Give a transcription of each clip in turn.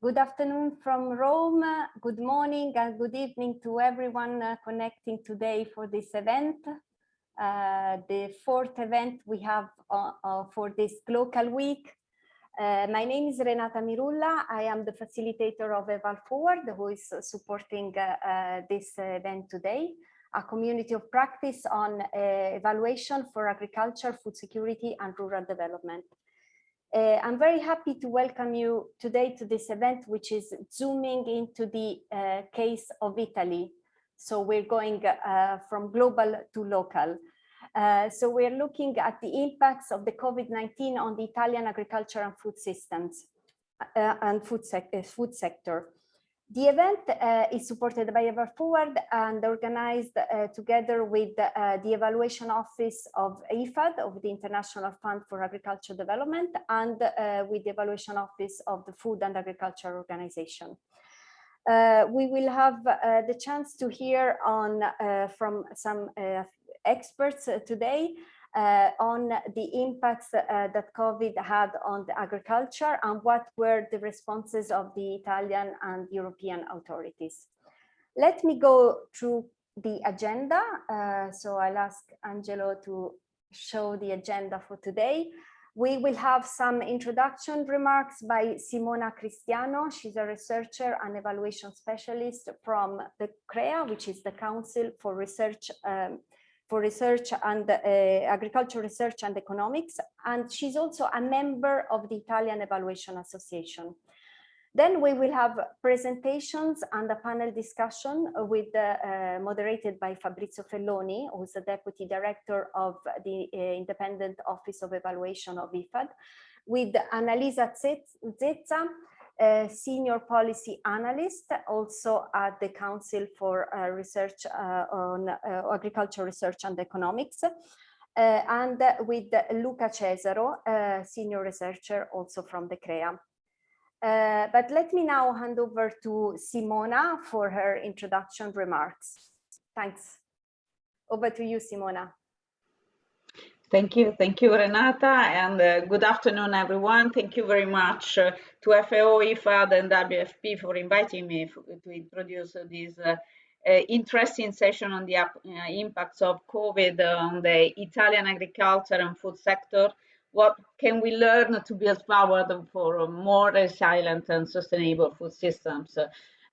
Good afternoon from Rome, good morning and good evening to everyone connecting today for this event. The fourth event we have for this gLOCAL week. My name is Renata Mirulla. I am the facilitator of EvalForward, who is supporting this event today, a community of practice on evaluation for agriculture, food security and rural development. I'm very happy to welcome you today to this event, which is zooming into the case of Italy. So we're going from global to local. So we're looking at the impacts of the COVID-19 on the Italian agriculture and food systems and food sector. The event is supported by EvalForward and organized together with the Evaluation Office of IFAD, of the International Fund for Agricultural Development, and with the Evaluation Office of the Food and Agriculture Organization. We will have the chance to hear from some experts today on the impacts that COVID had on the agriculture and what were the responses of the Italian and European authorities. Let me go through the agenda. So I'll ask Angelo to show the agenda for today. We will have some introduction remarks by Simona Cristiano. She's a researcher and evaluation specialist from the CREA, which is the Council for Research and Agricultural Research and Economics, and she's also a member of the Italian Evaluation Association. Then we will have presentations and a panel discussion with moderated by Fabrizio Felloni, who's the Deputy Director of the Independent Office of Evaluation of IFAD, with Annalisa Zezza, Senior Policy Analyst, also at the Council for Research on Agricultural Research and Economics, and with Luca Cesaro, Senior Researcher, also from the CREA. But let me now hand over to Simona for her introduction remarks. Thanks. Over to you, Simona. Thank you, Renata, and good afternoon, everyone. Thank you very much to FAO, IFAD, and WFP for inviting me to introduce this interesting session on the impacts of COVID on the Italian agriculture and food sector. What can we learn to build forward for more resilient and sustainable food systems?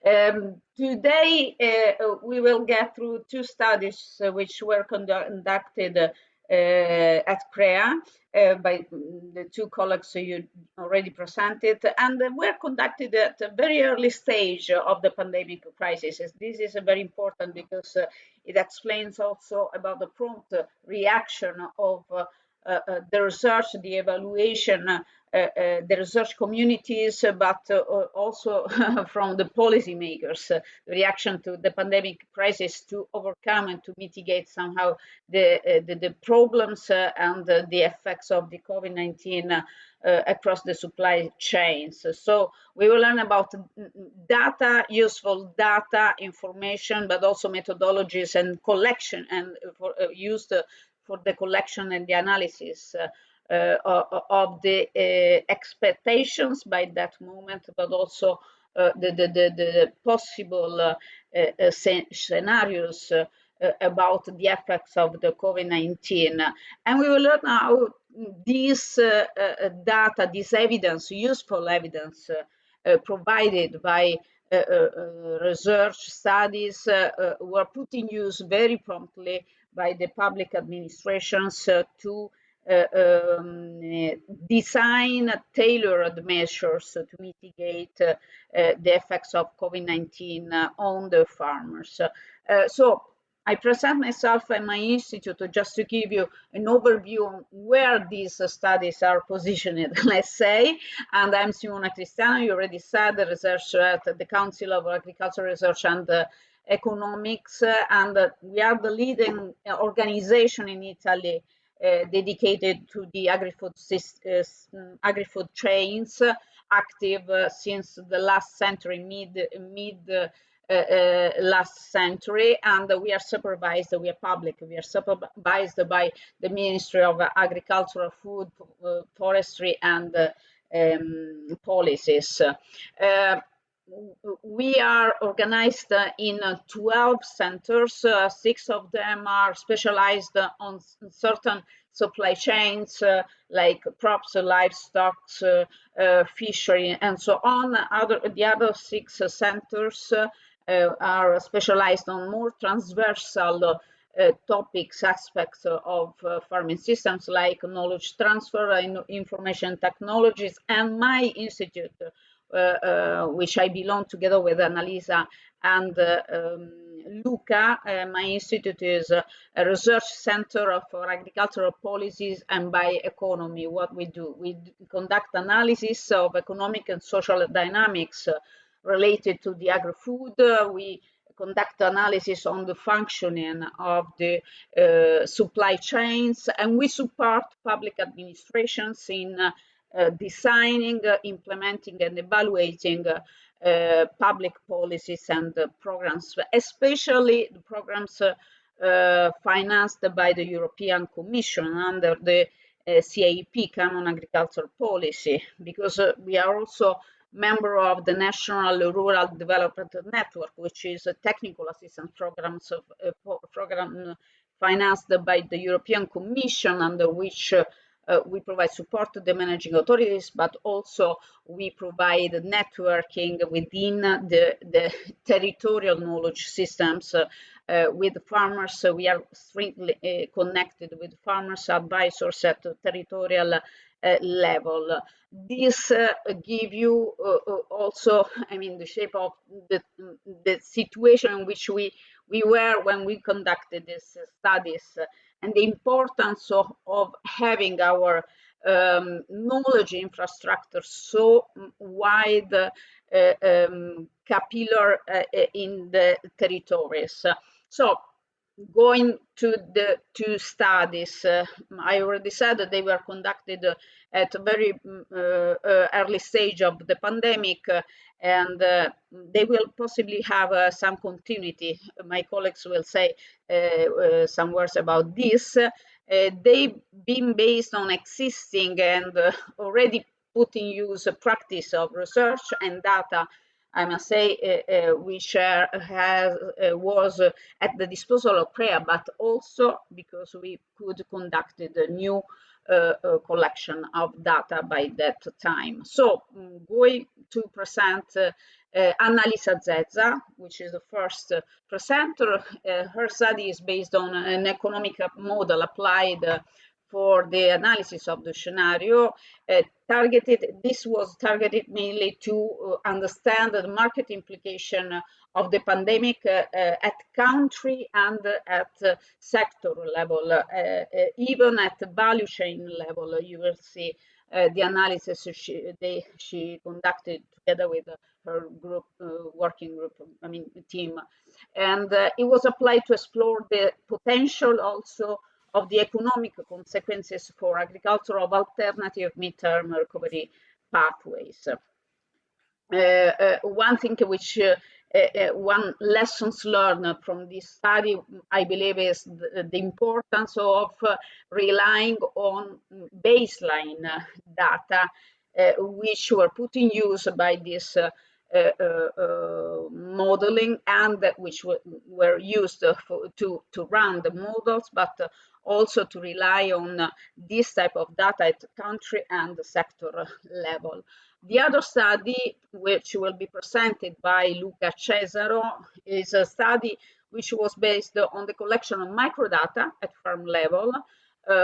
Today, we will get through two studies which were conducted at CREA by the two colleagues you already presented, and were conducted at a very early stage of the pandemic crisis. This is very important because it explains also about the prompt reaction of the research, the evaluation, the research communities, but also from the policymakers, the reaction to the pandemic crisis to overcome and to mitigate somehow the problems and the effects of the COVID-19 across the supply chains. So we will learn about data, useful data, information, but also methodologies and collection and used for the collection and the analysis of the expectations by that moment, but also the possible scenarios about the effects of the COVID-19. And we will learn how this data, this evidence, useful evidence provided by research studies were put in use very promptly by the public administrations to design tailored measures to mitigate the effects of COVID-19 on the farmers. So I present myself and my institute just to give you an overview on where these studies are positioned, let's say. And I'm Simona Cristiano, you already said, the researcher at the Council of Agricultural Research and Economics, and we are the leading organization in Italy dedicated to the agri-food chains, active since the last century, mid last century, and we are supervised, we are public, we are supervised by the Ministry of Agriculture, Food, Forestry and policies. We are organized in 12 centers. 6 of them are specialized on certain supply chains like crops, livestock, fishery, and so on. The other 6 centers are specialized on more transversal topics, aspects of farming systems like knowledge transfer, information technologies, and my institute, which I belong together with Annalisa and Luca. My institute is a research center for agricultural policies and bioeconomy. What we do, we conduct analysis of economic and social dynamics related to the agri-food. We conduct analysis on the functioning of the supply chains, and we support public administrations in designing, implementing, and evaluating public policies and programs, especially the programs financed by the European Commission under the CAP, Common Agricultural Policy, because we are also member of the National Rural Development Network, which is a technical assistance program financed by the European Commission, under which we provide support to the managing authorities, but also we provide networking within the territorial knowledge systems with farmers. So we are strictly connected with farmers, advisors at the territorial level. This give you also, I mean, the shape of the situation in which we were when we conducted these studies, and the importance of having our knowledge infrastructure so wide, capillary in the territories. So going to the 2 studies, I already said that they were conducted at a very early stage of the pandemic, and they will possibly have some continuity. My colleagues will say some words about this. They've been based on existing and already put in use a practice of research and data, I must say, which was at the disposal of CREA, but also because we could conduct a new collection of data by that time. So going to present Annalisa Zezza, which is the first presenter. Her study is based on an economic model applied for the analysis of the scenario. This was targeted mainly to understand the market implication of the pandemic at country and at sector level, even at the value chain level. You will see the analysis she conducted together with her group, working group, I mean team, and it was applied to explore the potential also of the economic consequences for agriculture of alternative midterm recovery pathways. One thing which one lessons learned from this study, I believe, is the importance of relying on baseline data, which were put in use by this modeling, and which were used to run the models, but also to rely on this type of data at country and sector level. The other study, which will be presented by Luca Cesaro, is a study which was based on the collection of microdata at farm level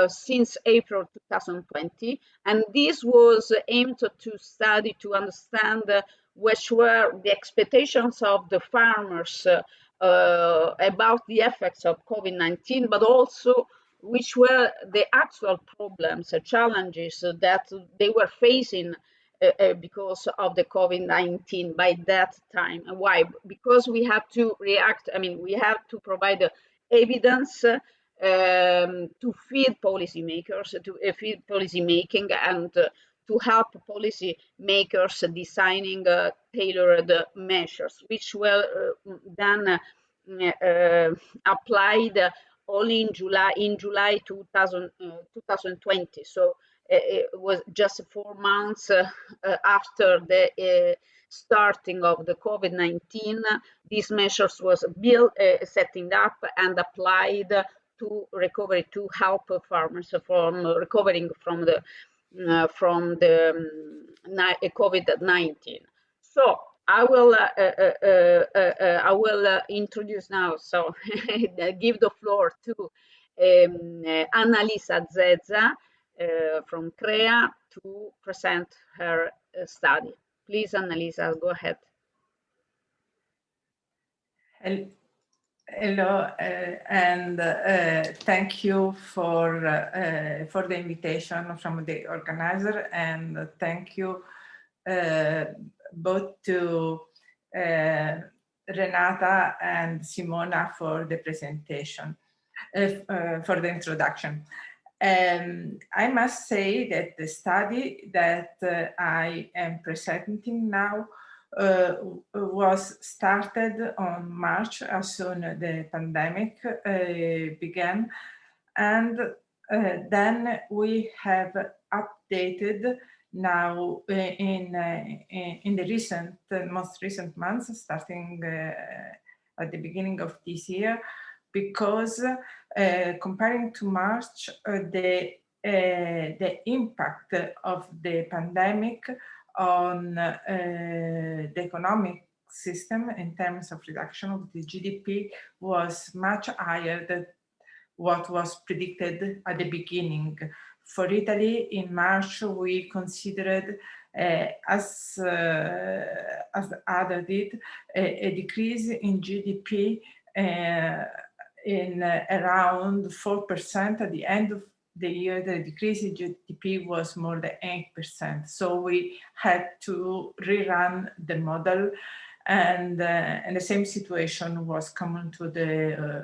since April 2020, and this was aimed to understand which were the expectations of the farmers about the effects of COVID-19, but also which were the actual problems, challenges that they were facing because of the COVID-19 by that time. And why? Because we have to react, I mean, we have to provide evidence to feed policymakers, to feed policy making, and to help policy makers designing tailored measures, which were then applied only in July 2020. So it was just 4 months after the starting of the COVID-19. These measures was built, setting up and applied to recovery, to help farmers from recovering from the COVID-19. So I will introduce now. So give the floor to Annalisa Zezza from CREA to present her study. Please, Annalisa, go ahead. Hello, and thank you for the invitation from the organizer, and thank you both to Renata and Simona for the presentation, for the introduction. I must say that the study that I am presenting now was started on March as soon as the pandemic began, and then we have updated now in the most recent months, starting at the beginning of this year, because comparing to March, the impact of the pandemic on the economic system in terms of reduction of the GDP was much higher than what was predicted at the beginning. For Italy, in March, we considered, as others did, a decrease in GDP in around 4%. At the end of the year, the decrease in GDP was more than 8%. So we had to rerun the model, and the same situation was common to the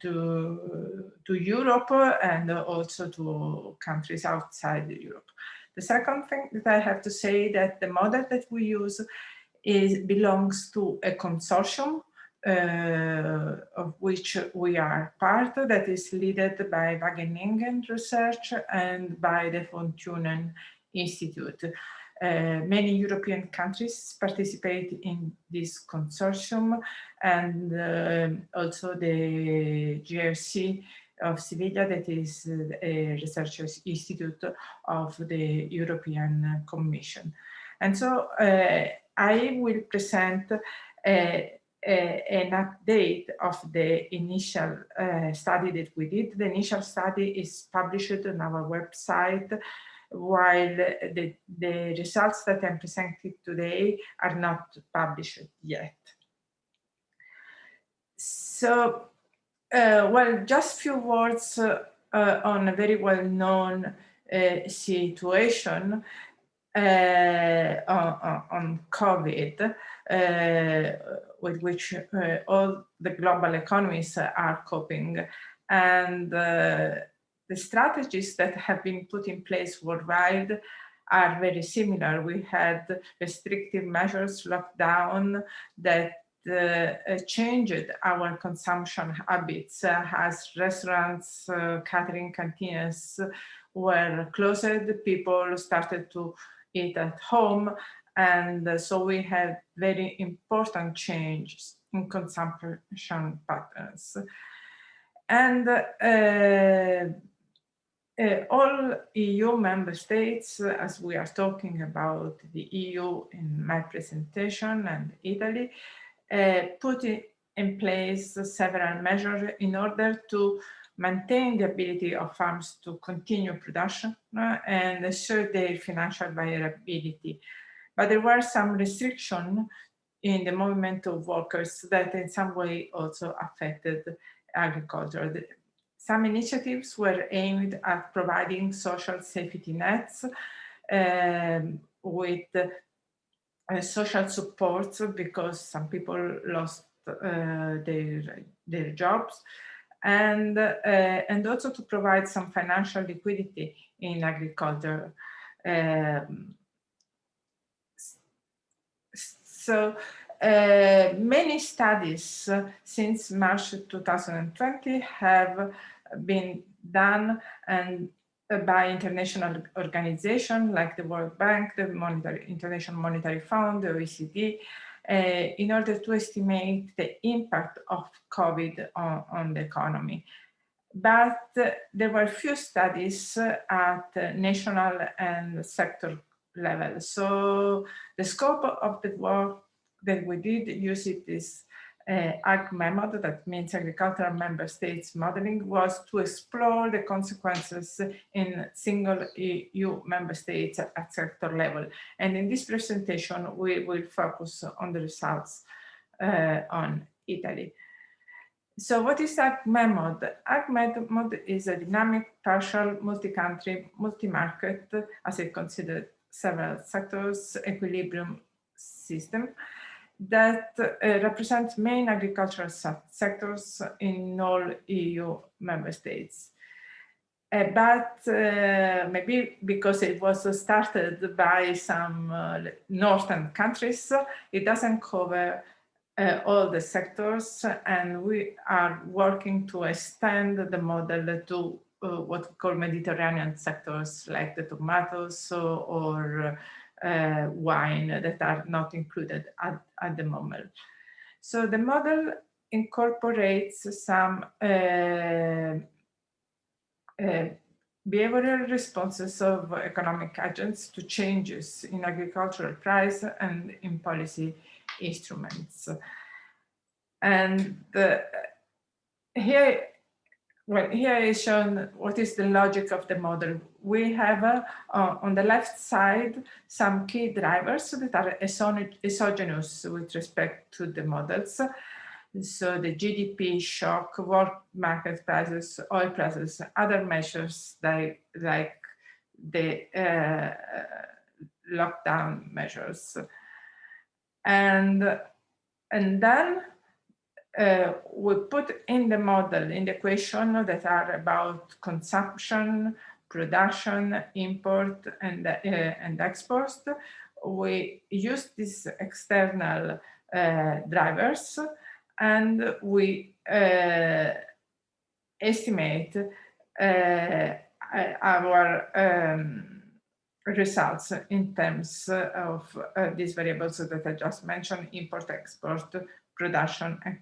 to Europe and also to countries outside Europe. The second thing that I have to say that the model that we use belongs to a consortium of which we are part, that is led by Wageningen Research and by the von Thunen Institute. Many European countries participate in this consortium, and also the GRC of Sevilla, that is a research institute of the European Commission. And so I will present an update of the initial study that we did. The initial study is published on our website, while the results that I'm presenting today are not published yet. So, well, just a few words on a very well-known situation on COVID, with which all the global economies are coping. And the strategies that have been put in place worldwide are very similar. We had restrictive measures, lockdown, that changed our consumption habits, as restaurants, catering canteens were closed, people started to eat at home, and so we had very important changes in consumption patterns. And all EU member states, as we are talking about the EU in my presentation and Italy, put in place several measures in order to maintain the ability of farms to continue production and assure their financial viability. But there were some restrictions in the movement of workers that in some way also affected agriculture. Some initiatives were aimed at providing social safety nets with social support, because some people lost their jobs, and also to provide some financial liquidity in agriculture. So many studies since March 2020 have been done, and by international organizations like the World Bank, the International Monetary Fund, the OECD, in order to estimate the impact of COVID on the economy. But there were few studies at national and sector level. So the scope of the work that we did using this AG method, that means agricultural member states modeling, was to explore the consequences in single EU member states at sector level. And in this presentation, we will focus on the results on Italy. So what is AG method? AG method is a dynamic, partial, multi-country, multi-market, as it considers several sectors, equilibrium system that represents main agricultural sectors in all EU member states. But maybe because it was started by some northern countries, it doesn't cover all the sectors, and we are working to extend the model to what we call Mediterranean sectors, like the tomatoes or wine, that are not included at the moment. So the model incorporates some behavioral responses of economic agents to changes in agricultural price and in policy instruments. And here is shown what is the logic of the model. We have on the left side some key drivers that are exogenous with respect to the models. So the GDP shock, world market prices, oil prices, other measures like the lockdown measures. And then we put in the model, in the equation, that are about consumption, production, import, and exports. We use these external drivers, and we estimate our results in terms of these variables that I just mentioned: import, export, production, and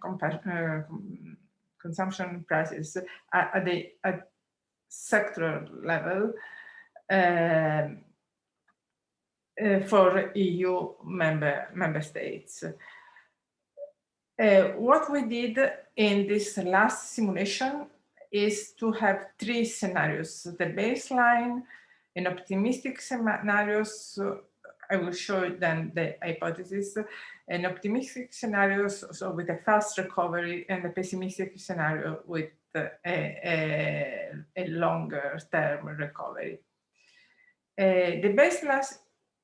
consumption prices at the sector level for EU member states. What we did in this last simulation is to have three scenarios: the baseline, an optimistic scenario, so I will show then the hypothesis, an optimistic scenario, so with a fast recovery, and a pessimistic scenario with a longer term recovery. The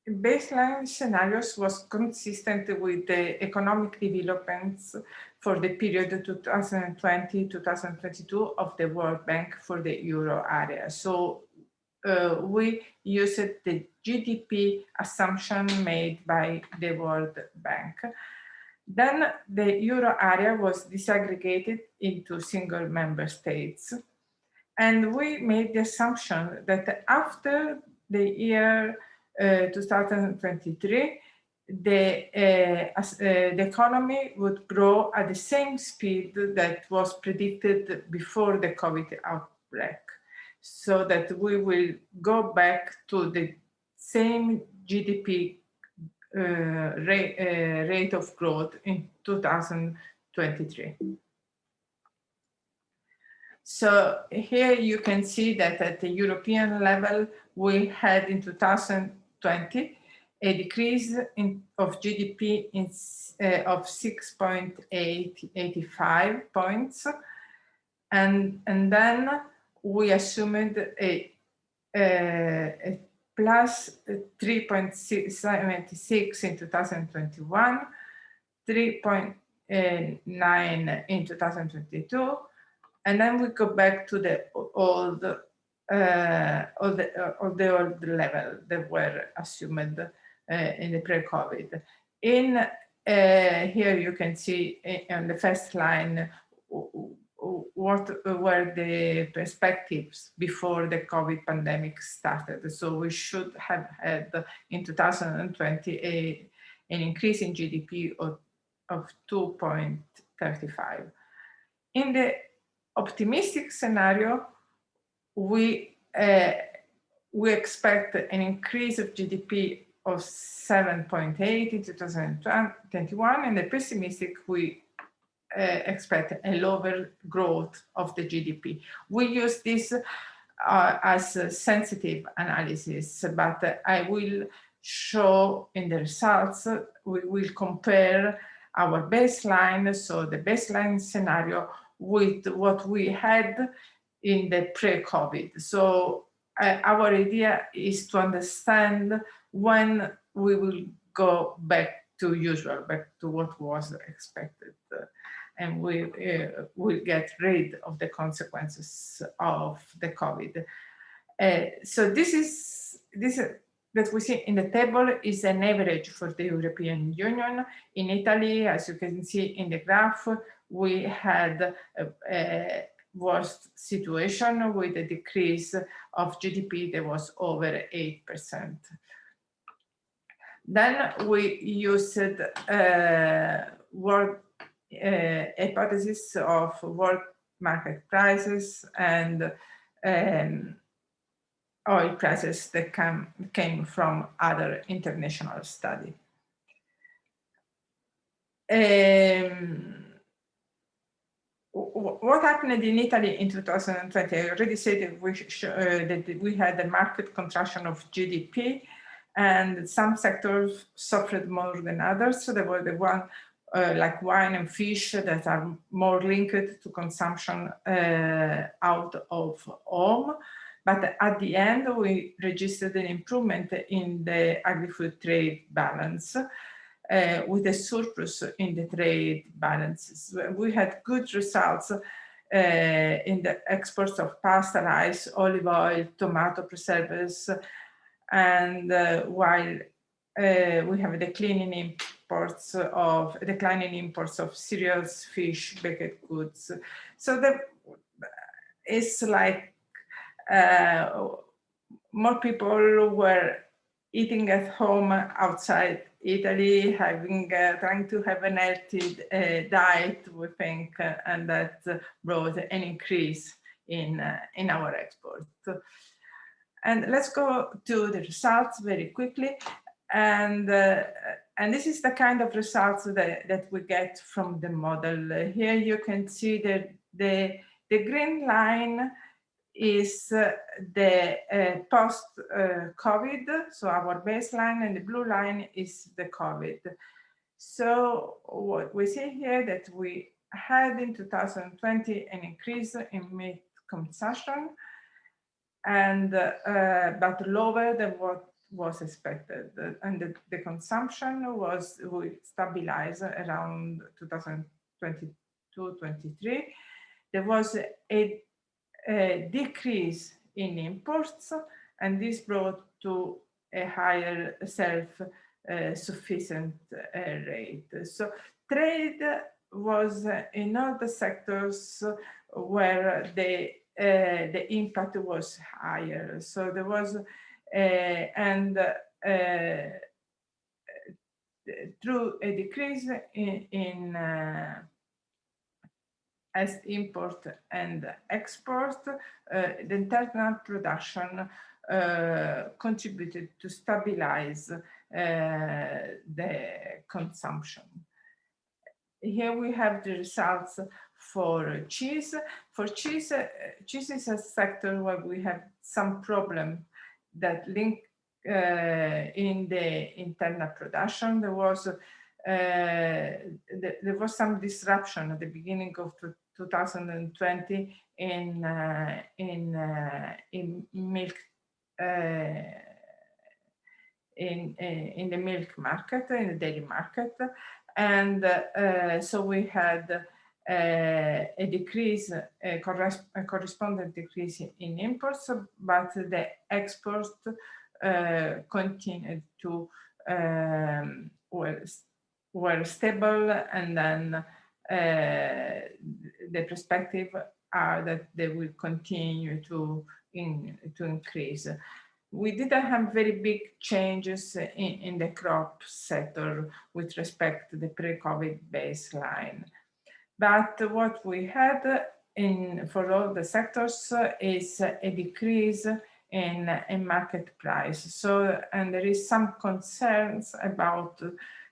baseline scenarios was consistent with the economic developments for the period 2020-2022 of the World Bank for the Euro area. So we used the GDP assumption made by the World Bank. Then the Euro area was disaggregated into single member states. And we made the assumption that after the year 2023, the economy would grow at the same speed that was predicted before the COVID outbreak, so that we will go back to the same GDP rate of growth in 2023. So here you can see that at the European level, we had in 2020 a decrease of GDP of 6.85 points, and then we assumed a plus 3.76 in 2021, 3.9 in 2022, and then we go back to the old level that were assumed in the pre-COVID. In here you can see on the first line what were the perspectives before the COVID pandemic started. So we should have had in 2020 an increase in GDP of 2.35. In the optimistic scenario, we expect an increase of GDP of 7.8 in 2021, and the pessimistic, we expect a lower growth of the GDP. We use this as a sensitive analysis, but I will show in the results, we will compare our baseline, so the baseline scenario, with what we had in the pre-COVID. So our idea is to understand when we will go back to usual, back to what was expected, and we will get rid of the consequences of the COVID. So this that we see in the table is an average for the European Union. In Italy, as you can see in the graph, we had a worst situation with a decrease of GDP that was over 8%. Then we used world hypothesis of world market prices and oil prices that came from other international study. What happened in Italy in 2020? I already said that we had a market contraction of GDP, and some sectors suffered more than others. So there were the one like wine and fish that are more linked to consumption out of home. But at the end, we registered an improvement in the agri-food trade balance with a surplus in the trade balances. We had good results in the exports of pasta, rice, olive oil, tomato preserves, and while we have a declining imports of cereals, fish, baked goods. So it's like more people were eating at home outside Italy, trying to have an healthy diet, we think, and that brought an increase in our export. And let's go to the results very quickly. And this is the kind of results that we get from the model. Here you can see that the green line is the post-COVID, so our baseline, and the blue line is the COVID. So what we see here that we had in 2020 an increase in meat consumption, and but lower than what was expected, and the consumption we stabilized around 2022-23. There was a decrease in imports, and this brought to a higher self-sufficient rate. So trade was in all the sectors where the impact was higher. So there was through a decrease in as import and export, the internal production contributed to stabilize the consumption. Here we have the results for cheese. For cheese, cheese is a sector where we have some problem that link in the internal production. There was some disruption at the beginning of 2020 in milk in the milk market, in the dairy market, and so we had a decrease, a corresponding decrease in imports, but the export continued to were stable, and then the perspective are that they will continue to increase. We didn't have very big changes in the crop sector with respect to the pre-COVID baseline. But what we had for all the sectors is a decrease in market price. So, and there is some concerns about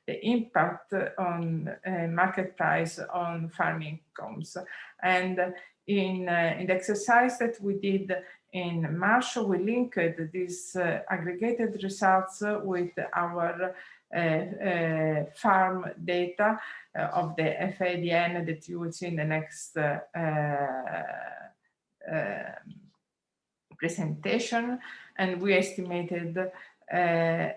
the impact on market price on farm incomes. And in the exercise that we did in March, we linked these aggregated results with our farm data of the FADN that you will see in the next presentation, and we estimated a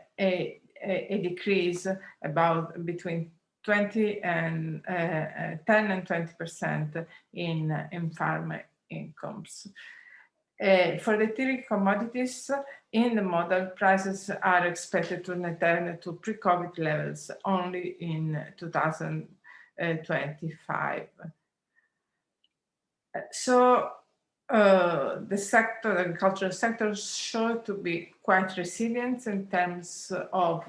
decrease about between 10 and 20% in farm incomes. For the three commodities in the model, prices are expected to return to pre-COVID levels only in 2025. So the agricultural sector showed to be quite resilient in terms of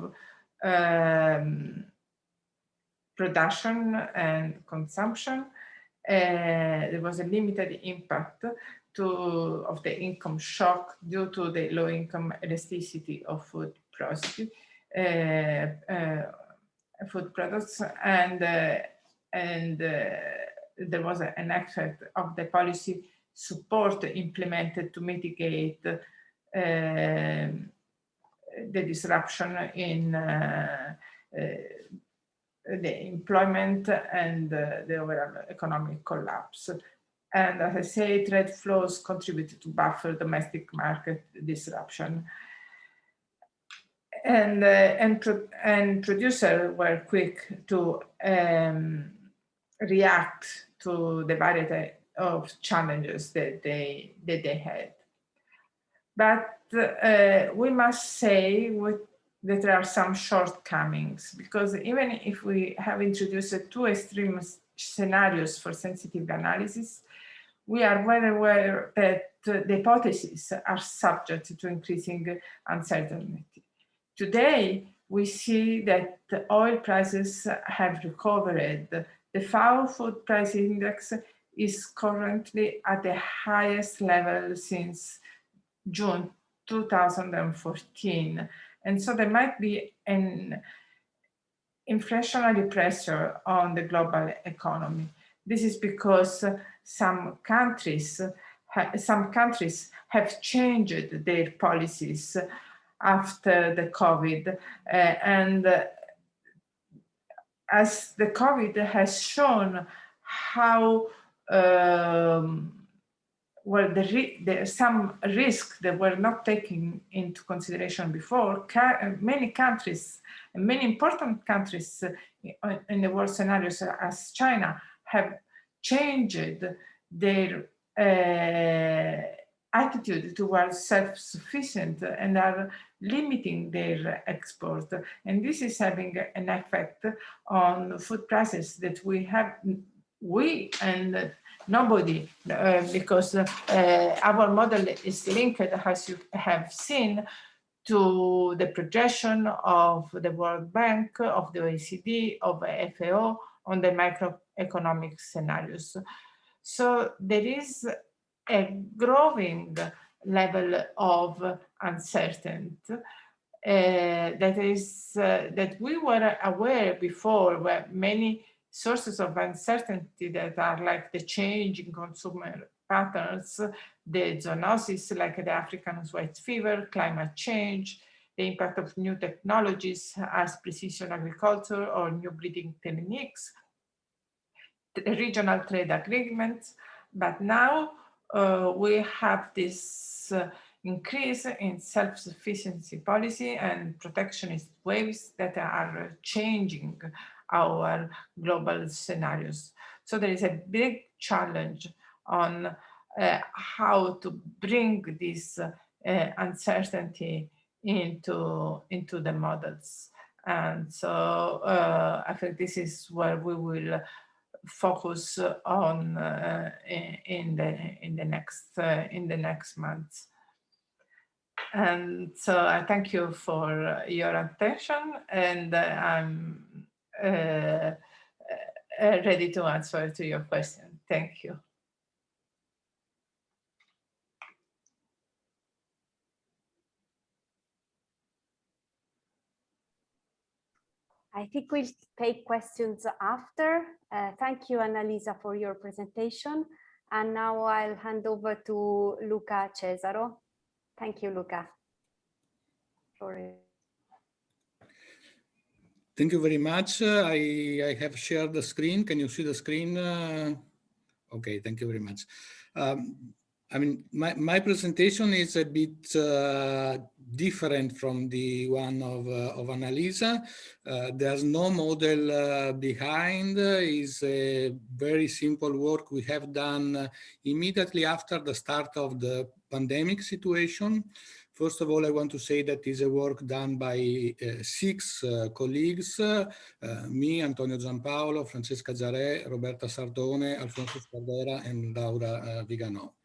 production and consumption. There was a limited impact of the income shock due to the low income elasticity of food products, and there was an effect of the policy support implemented to mitigate the disruption in the employment and the overall economic collapse. And as I say, trade flows contributed to buffer domestic market disruption. And producers were quick to react to the variety of challenges that they had. But we must say that there are some shortcomings, because even if we have introduced two extreme scenarios for sensitive analysis, we are well aware that the hypotheses are subject to increasing uncertainty. Today, we see that the oil prices have recovered. The FAO Food Price Index is currently at the highest level since June 2014. And so there might be an inflationary pressure on the global economy. This is because some countries have changed their policies after the COVID, and as the COVID has shown how some risks that were not taken into consideration before, many countries, many important countries in the world scenarios as China have changed their attitude towards self-sufficient and are limiting their export. And this is having an effect on food prices that we and nobody, because our model is linked, as you have seen, to the projection of the World Bank, of the OECD, of FAO on the macroeconomic scenarios. So there is a growing level of uncertainty that we were aware before, where many sources of uncertainty that are like the change in consumer patterns, the zoonosis like the African white fever, climate change, the impact of new technologies as precision agriculture or new breeding techniques, the regional trade agreements. But now we have this increase in self-sufficiency policy and protectionist waves that are changing our global scenarios. So there is a big challenge on how to bring this uncertainty into the models. And so I think this is where we will focus on in the next months. And so I thank you for your attention, and I'm ready to answer to your question. Thank you. I think we'll take questions after. Thank you, Annalisa, for your presentation. And now I'll hand over to Luca Cesaro. Thank you, Luca. Sorry. Thank you very much. I have shared the screen. Can you see the screen? Okay, thank you very much. I mean, my presentation is a bit different from the one of Annalisa. There's no model behind. It's a very simple work we have done immediately after the start of the pandemic situation. First of all, I want to say that is a work done by 6 colleagues, me, Antonio Giampaolo, Francesca Giarè, Roberta Sardone, Alfonso Scardera, and Laura Vigano.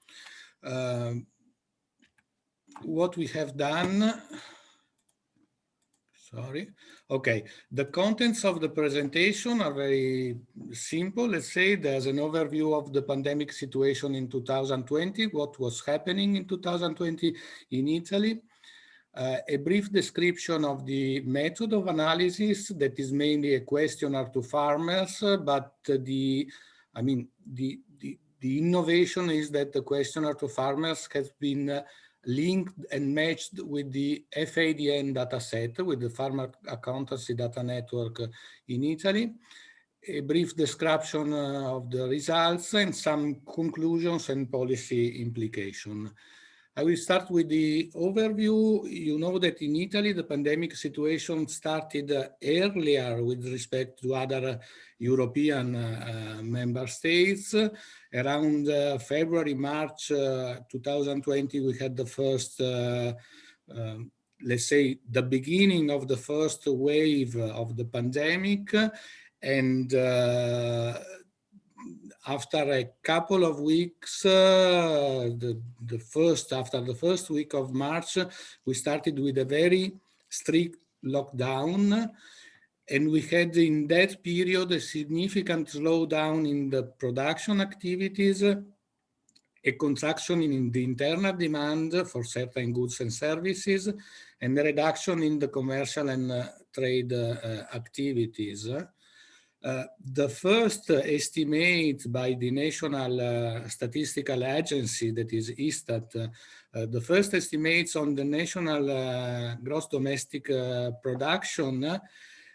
What we have done, sorry, okay, the contents of the presentation are very simple. Let's say there's an overview of the pandemic situation in 2020, what was happening in 2020 in Italy, a brief description of the method of analysis that is mainly a questionnaire to farmers, but the innovation is that the questionnaire to farmers has been linked and matched with the FADN dataset, with the Farmer Accountancy Data Network in Italy. A brief description of the results and some conclusions and policy implication. I will start with the overview. You know that in Italy, the pandemic situation started earlier with respect to other European member states. Around February, March 2020, we had the first, let's say, the beginning of the first wave of the pandemic. And after a couple of weeks, after the first week of March, we started with a very strict lockdown. And we had in that period a significant slowdown in the production activities, a contraction in the internal demand for certain goods and services, and a reduction in the commercial and trade activities. The first estimate by the National Statistical Agency, that is ISTAT, the first estimates on the national gross domestic production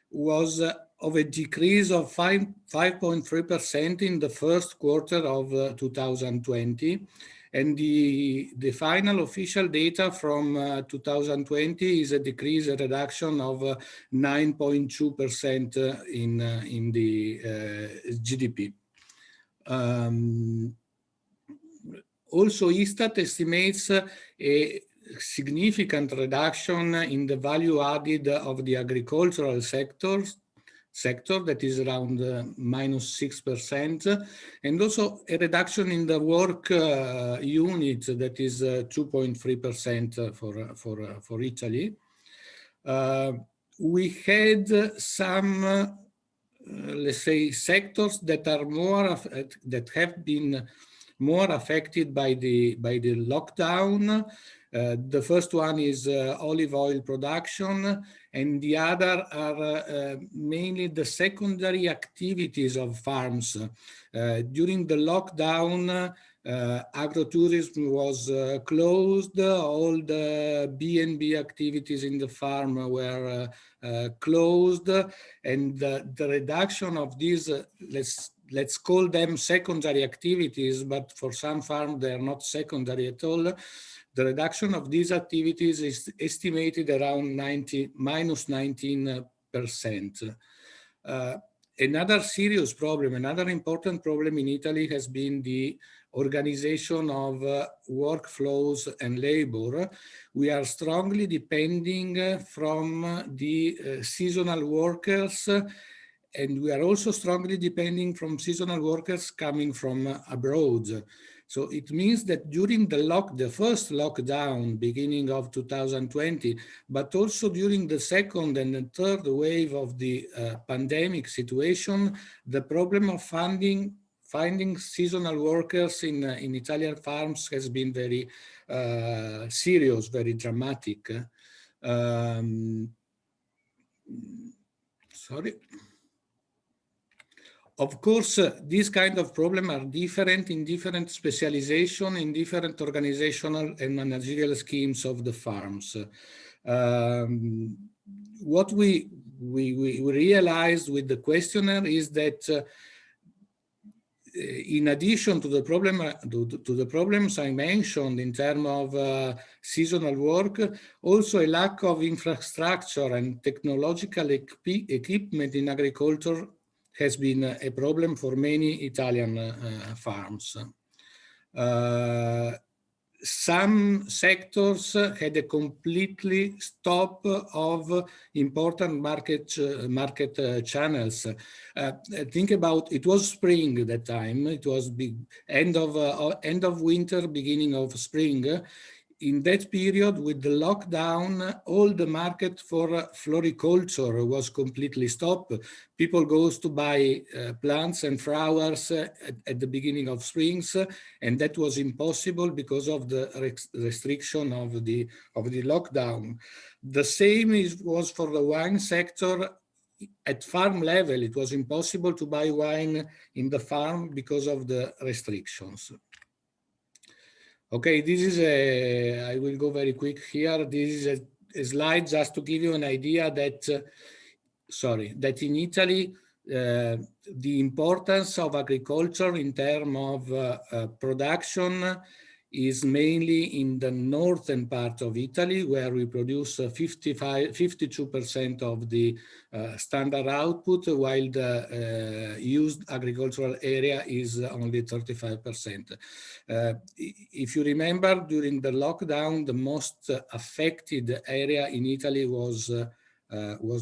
was of a decrease of 5.3% in the first quarter of 2020. And the final official data from 2020 is a reduction of 9.2% in the GDP. Also, ISTAT estimates a significant reduction in the value added of the agricultural sector that is around -6%, and also a reduction in the work unit that is 2.3% for Italy. We had some, let's say, sectors that are that have been more affected by the lockdown. The first one is olive oil production, and the other are mainly the secondary activities of farms. During the lockdown, agrotourism was closed, all the B&B activities in the farm were closed, and the reduction of these, let's call them secondary activities, but for some farms they are not secondary at all. The reduction of these activities is estimated around -19%. Another serious problem, another important problem in Italy has been the organization of workflows and labor. We are strongly depending from the seasonal workers, and we are also strongly depending from seasonal workers coming from abroad. So it means that during the first lockdown, beginning of 2020, but also during the second and the third wave of the pandemic situation, the problem of finding seasonal workers in Italian farms has been very serious, very dramatic. Sorry. Of course, these kind of problems are different in different specialization, in different organizational and managerial schemes of the farms. What we realized with the questionnaire is that in addition to the problems I mentioned in terms of seasonal work, also a lack of infrastructure and technological equipment in agriculture has been a problem for many Italian farms. Some sectors had a completely stop of important market channels. Think about, it was spring at that time. It was end of winter, beginning of spring. In that period, with the lockdown, all the market for floriculture was completely stopped. People goes to buy plants and flowers at the beginning of springs, and that was impossible because of the restriction of the lockdown. The same was for the wine sector. At farm level, it was impossible to buy wine in the farm because of the restrictions. Okay, this is I will go very quick here. This is a slide just to give you an idea that, that in Italy, the importance of agriculture in terms of production is mainly in the northern part of Italy, where we produce 52% of the standard output, while the used agricultural area is only 35%. If you remember, during the lockdown, the most affected area in Italy was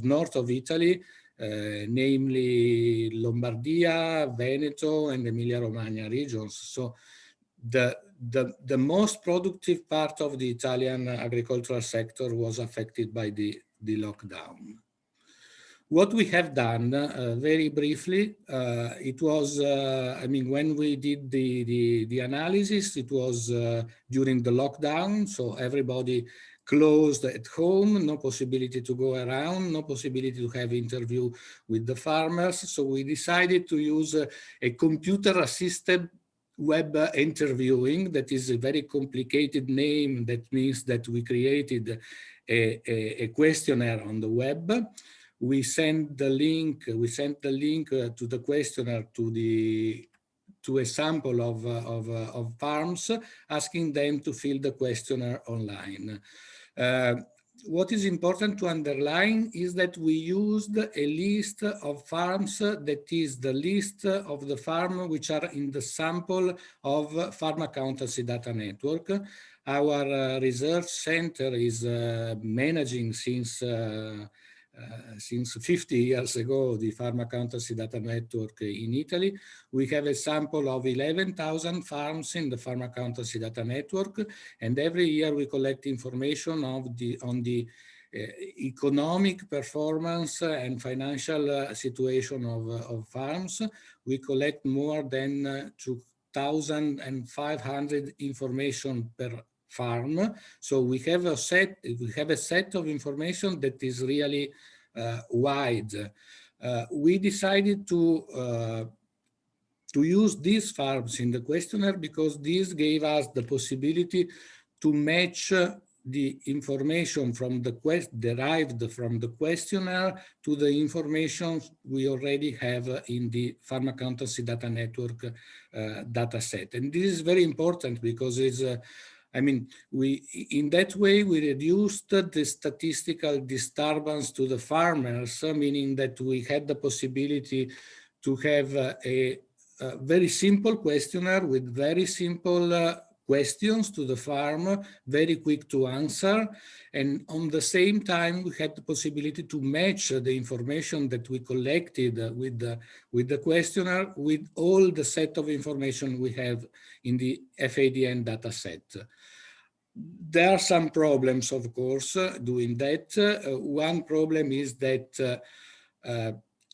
north of Italy, namely Lombardia, Veneto, and Emilia-Romagna regions. So the most productive part of the Italian agricultural sector was affected by the lockdown. What we have done, very briefly, it was, I mean, when we did the analysis, it was during the lockdown, so everybody closed at home, no possibility to go around, no possibility to have interview with the farmers. So we decided to use a computer-assisted web interviewing. That is a very complicated name. That means that we created a questionnaire on the web. We sent the link to the questionnaire to a sample of farms, asking them to fill the questionnaire online. What is important to underline is that we used a list of farms that is the list of the farms which are in the sample of Farm Accountancy Data Network. Our research center is managing since 50 years ago the Farm Accountancy Data Network in Italy. We have a sample of 11,000 farms in the Farm Accountancy Data Network, and every year we collect information on the economic performance and financial situation of farms. We collect more than 2,500 information per farm. So we have a set of information that is really wide. We decided to use these farms in the questionnaire because this gave us the possibility to match the information from derived from the questionnaire to the information we already have in the Farm Accountancy Data Network data set. And this is very important because it's I mean, in that way, we reduced the statistical disturbance to the farmers, meaning that we had the possibility to have a very simple questionnaire with very simple questions to the farm, very quick to answer. And on the same time, we had the possibility to match the information that we collected with the questionnaire with all the set of information we have in the FADN data set. There are some problems, of course, doing that. One problem is that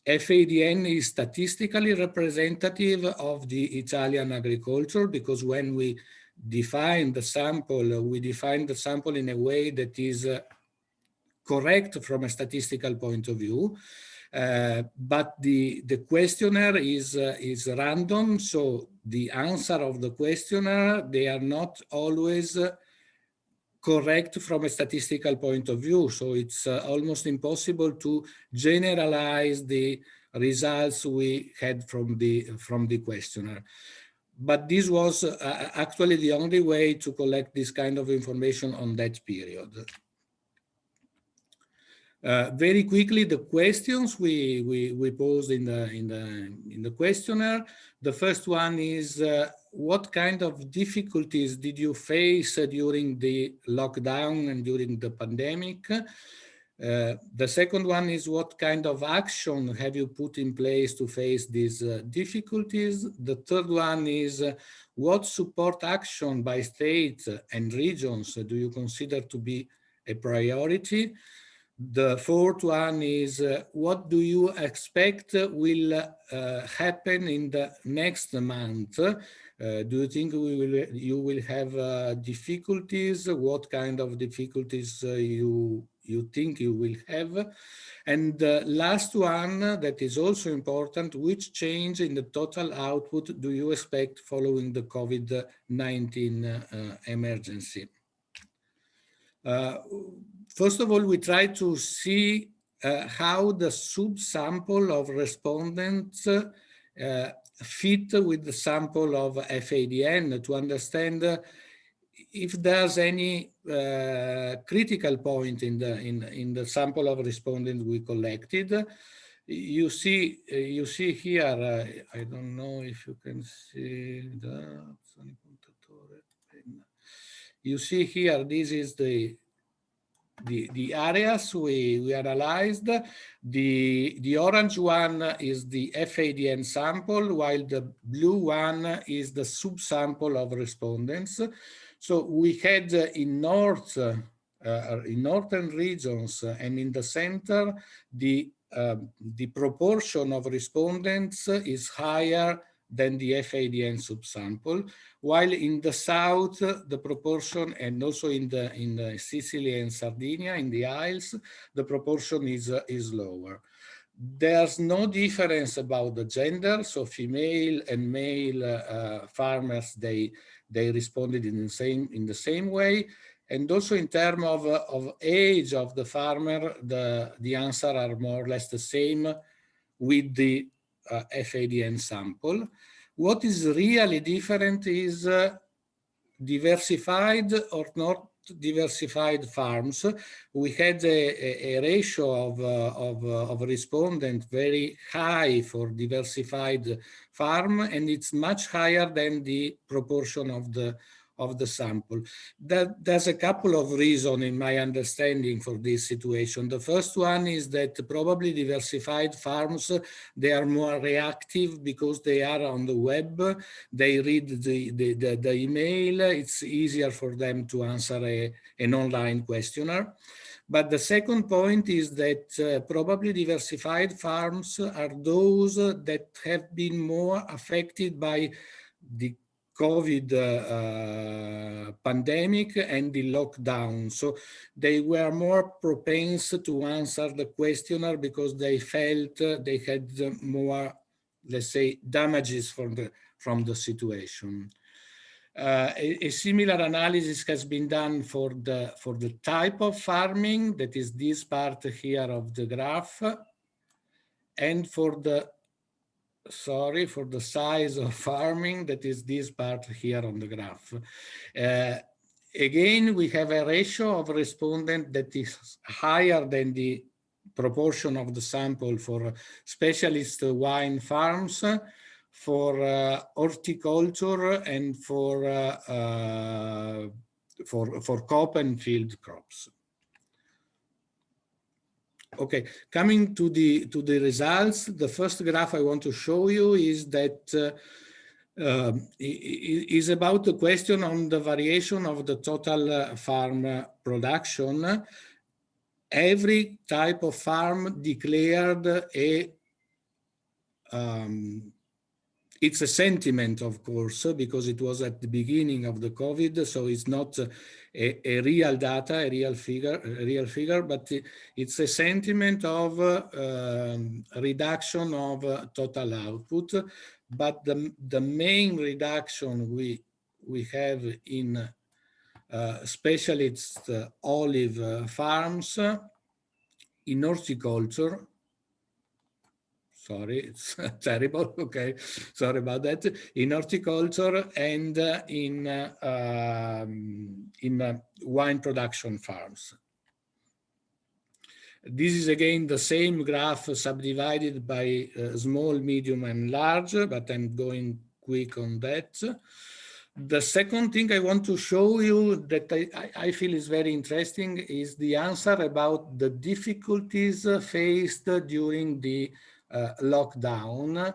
FADN is statistically representative of the Italian agriculture, because when we define the sample, we define the sample in a way that is correct from a statistical point of view. But the questionnaire is random, so the answer of the questionnaire, they are not always correct from a statistical point of view. So it's almost impossible to generalize the results we had from the questionnaire. But this was actually the only way to collect this kind of information on that period. Very quickly, the questions we posed in the questionnaire. The first one is, what kind of difficulties did you face during the lockdown and during the pandemic? The second one is, what kind of action have you put in place to face these difficulties? The third one is, what support action by states and regions do you consider to be a priority? The fourth one is, what do you expect will happen in the next month? Do you think you will have difficulties? What kind of difficulties you think you will have? And the last one that is also important, which change in the total output do you expect following the COVID-19 emergency? First of all, we try to see how the subsample of respondents fit with the sample of FADN to understand if there's any critical point in the sample of respondents we collected. You see here, I don't know if you can see that. You see here, this is the areas we analyzed. The orange one is the FADN sample, while the blue one is the subsample of respondents. So we had in northern regions and in the center, the proportion of respondents is higher than the FADN subsample, while in the south, the proportion, and also in Sicily and Sardinia, in the Isles, the proportion is lower. There's no difference about the gender, so female and male farmers, they responded in the same way. And also in terms of age of the farmer, the answer are more or less the same with the FADN sample. What is really different is diversified or not diversified farms. We had a ratio of respondents very high for diversified farm, and it's much higher than the proportion of the sample. There's a couple of reasons in my understanding for this situation. The first one is that probably diversified farms, they are more reactive because they are on the web, they read the email, it's easier for them to answer an online questionnaire. But the second point is that probably diversified farms are those that have been more affected by the COVID pandemic and the lockdown. So they were more propense to answer the questionnaire because they felt they had more, let's say, damages from the situation. A similar analysis has been done for the type of farming, that is this part here of the graph, and for the size of farming, that is this part here on the graph. Again, we have a ratio of respondents that is higher than the proportion of the sample for specialist wine farms. for horticulture and for crop and field crops. Okay, coming to the results, the first graph I want to show you is that is about the question on the variation of the total farm production. Every type of farm declared it's a sentiment, of course, because it was at the beginning of the COVID, so it's not a real data, a real figure, but it's a sentiment of reduction of total output. But the main reduction we have in specialist olive farms, in horticulture. Sorry, it's terrible. Okay, sorry about that. In horticulture and in wine production farms. This is again the same graph subdivided by small, medium, and large, but I'm going quick on that. The second thing I want to show you that I feel is very interesting is the answer about the difficulties faced during the lockdown.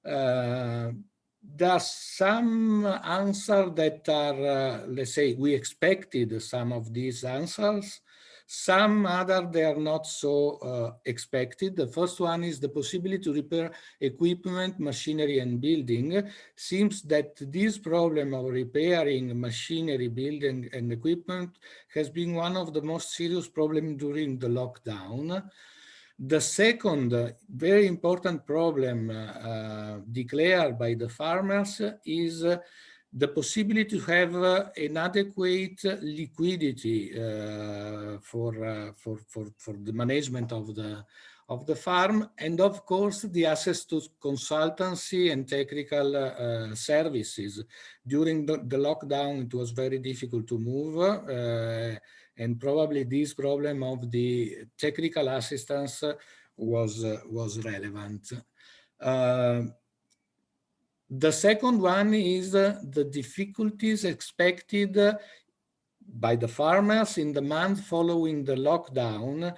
There are some answers that are, let's say, we expected some of these answers. Some other, they are not so expected. The first one is the possibility to repair equipment, machinery, and building. Seems that this problem of repairing machinery, building, and equipment has been one of the most serious problems during the lockdown. The second very important problem declared by the farmers is the possibility to have inadequate liquidity for the management of the farm, and of course the access to consultancy and technical services. During the lockdown, it was very difficult to move, and probably this problem of the technical assistance was relevant. The second one is the difficulties expected by the farmers in the month following the lockdown.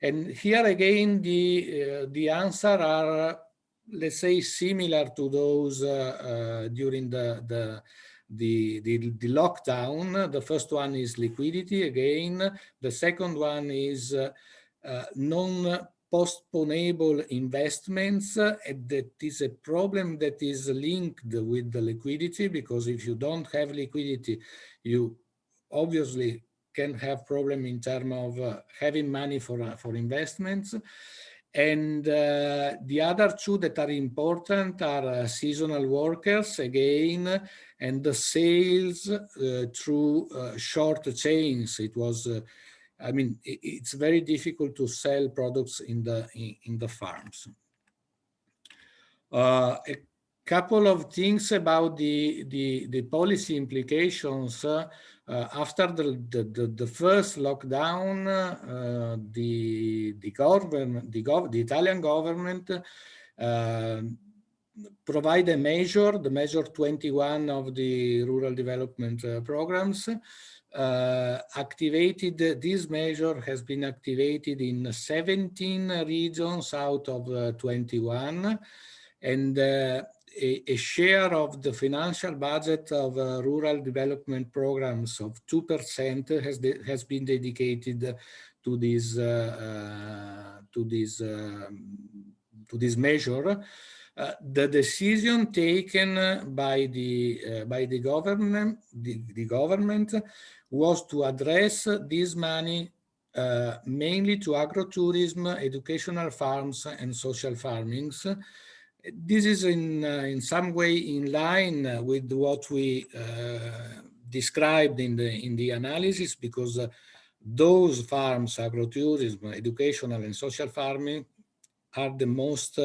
And here again, the answer are, let's say, similar to those during the lockdown. The first one is liquidity again. The second one is non-postponable investments. That is a problem that is linked with the liquidity, because if you don't have liquidity, you obviously can have problem in terms of having money for investments. And the other two that are important are seasonal workers again, and the sales through short chains. It was, I mean, it's very difficult to sell products in the farms. A couple of things about the policy implications. After the first lockdown, the Italian government provide a measure, the measure 21 of the rural development programs. Activated, this measure has been activated in 17 regions out of 21, and a share of the financial budget of rural development programs of 2% has been dedicated to this measure. The decision taken by the government was to address this money mainly to agrotourism, educational farms, and social farmings. This is in some way in line with what we described in the analysis, because those farms, agrotourism, educational, and social farming, are the most,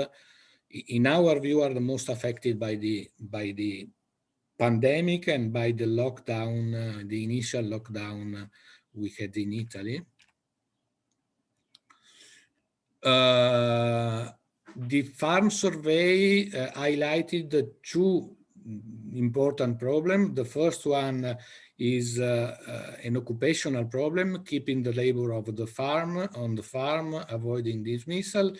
in our view, are the most affected by the pandemic and by the lockdown, the initial lockdown we had in Italy. The farm survey highlighted the two important problems. The first one is an occupational problem, keeping the labor of the farm on the farm, avoiding dismissal.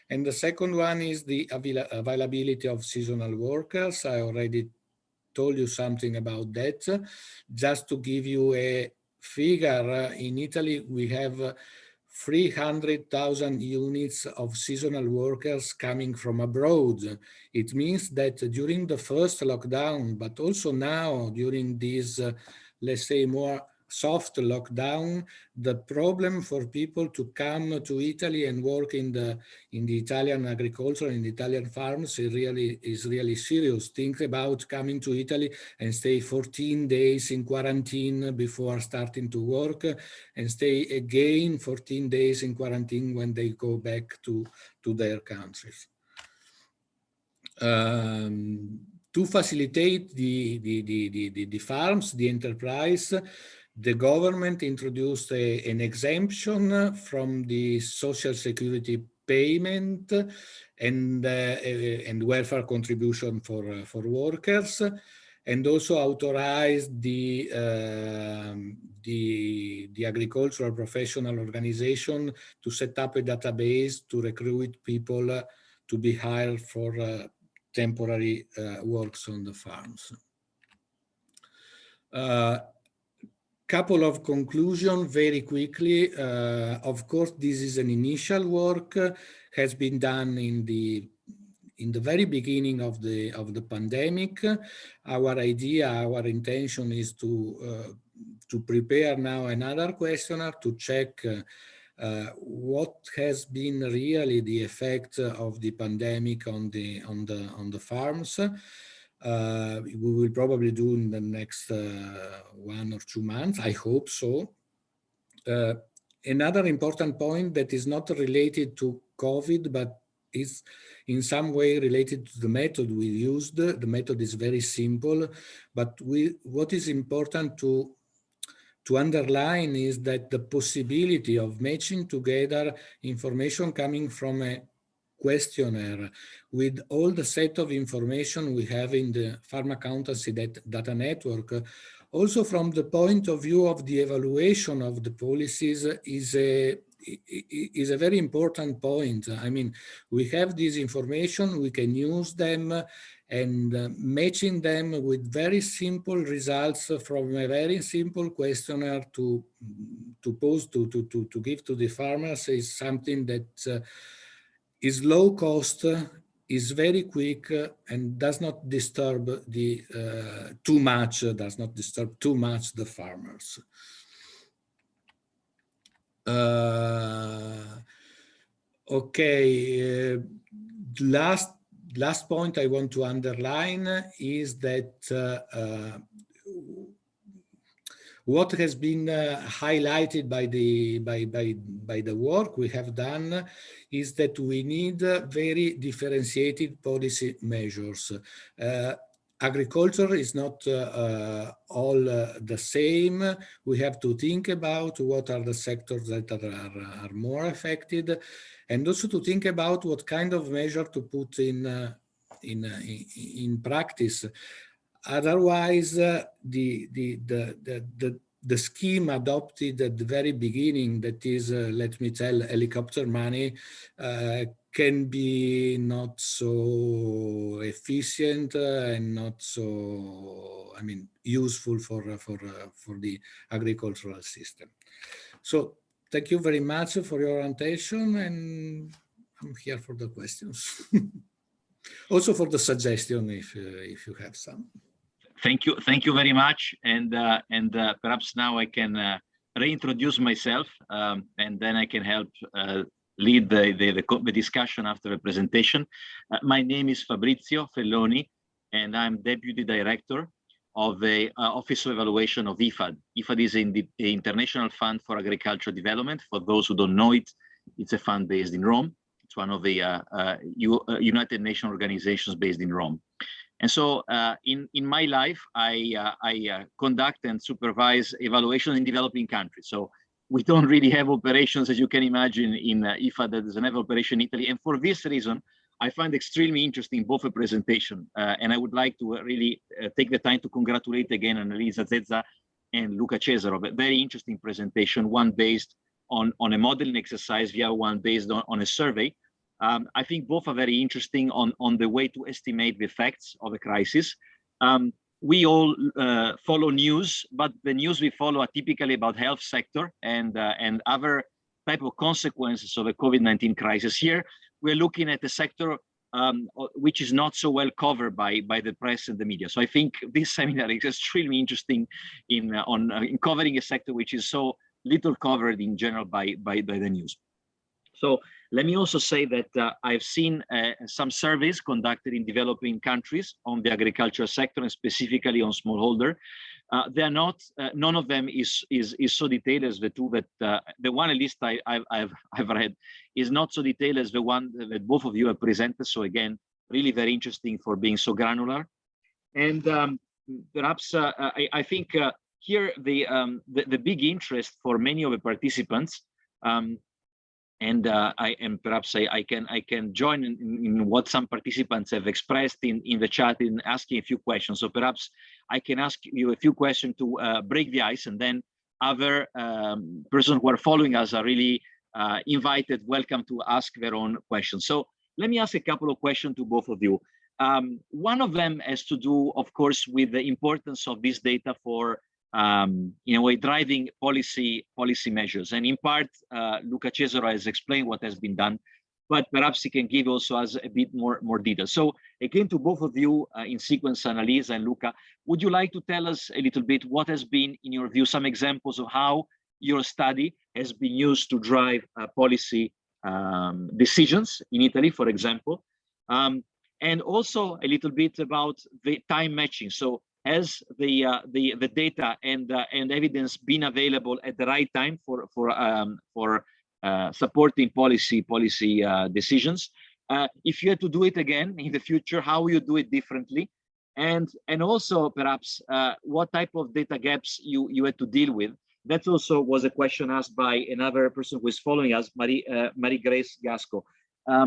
And the second one is the availability of seasonal workers. I already told you something about that. Just to give you a figure, in Italy we have 300,000 units of seasonal workers coming from abroad. It means that during the first lockdown, but also now during this, let's say, more soft lockdown, the problem for people to come to Italy and work in the Italian agriculture, in the Italian farms is really serious. Think about coming to Italy and stay 14 days in quarantine before starting to work, and stay again 14 days in quarantine when they go back to their countries. To facilitate the farms, the enterprise, the government introduced an exemption from the social security payment and welfare contribution for workers, and also authorized the agricultural professional organization to set up a database to recruit people to be hired for temporary works on the farms. Couple of conclusions very quickly. Of course, this is an initial work, has been done in the very beginning of the pandemic. Our idea, our intention is to prepare now another questionnaire to check what has been really the effect of the pandemic on the farms. We will probably do in the next 1 or 2 months, I hope so. Another important point that is not related to COVID, but is in some way related to the method we used. The method is very simple, but what is important to underline is that the possibility of matching together information coming from a questionnaire with all the set of information we have in the farm accountancy data network, also from the point of view of the evaluation of the policies, is a very important point. I mean, we have this information, we can use them, and matching them with very simple results from a very simple questionnaire to pose to give to the farmers is something that is low cost, is very quick, and does not disturb too much the farmers. Okay, last point I want to underline is that what has been highlighted by the work we have done is that we need very differentiated policy measures. Agriculture is not all the same. We have to think about what are the sectors that are more affected, and also to think about what kind of measure to put in practice. Otherwise, the scheme adopted at the very beginning, that is, let me tell, helicopter money, can be not so efficient and not so, I mean, useful for the agricultural system. So thank you very much for your attention, and I'm here for the questions. Also for the suggestion, if you have some. Thank you very much, and perhaps now I can reintroduce myself, and then I can help lead the discussion after the presentation. My name is Fabrizio Felloni, and I'm Deputy Director of the Office of Evaluation of IFAD. IFAD is the International Fund for Agricultural Development. For those who don't know it, it's a fund based in Rome. It's one of the United Nations organizations based in Rome. And so in my life, I conduct and supervise evaluation in developing countries. So we don't really have operations, as you can imagine, in IFAD. That doesn't have operation in Italy. And for this reason, I find extremely interesting both a presentation, and I would like to really take the time to congratulate again Annalisa Zezza and Luca Cesaro. A very interesting presentation, one based on a modeling exercise, via one based on a survey. I think both are very interesting on the way to estimate the effects of a crisis. We all follow news, but the news we follow are typically about health sector and other type of consequences of the COVID-19 crisis. Here, we're looking at a sector which is not so well covered by the press and the media. So I think this seminar is extremely interesting in covering a sector which is so little covered in general by the news. So let me also say that I've seen some surveys conducted in developing countries on the agricultural sector and specifically on smallholder. They are not, none of them is so detailed as the two that the one at least I've read is not so detailed as the one that both of you have presented. So again, really very interesting for being so granular. And perhaps I think here the big interest for many of the participants. And perhaps I can join in what some participants have expressed in the chat in asking a few questions. So perhaps I can ask you a few questions to break the ice, and then other persons who are following us are really invited, welcome to ask their own questions. So let me ask a couple of questions to both of you. One of them has to do, of course, with the importance of this data for in a way, driving policy measures. And in part, Luca Cesaro has explained what has been done, but perhaps he can give also us a bit more detail. So again, to both of you in sequence, Annalisa and Luca, would you like to tell us a little bit what has been, in your view, some examples of how your study has been used to drive policy decisions in Italy, for example, and also a little bit about the time matching. So has the data and evidence been available at the right time for supporting policy decisions? If you had to do it again in the future, how will you do it differently? And also perhaps what type of data gaps you had to deal with? That also was a question asked by another person who is following us, Marie-Grace Gasco.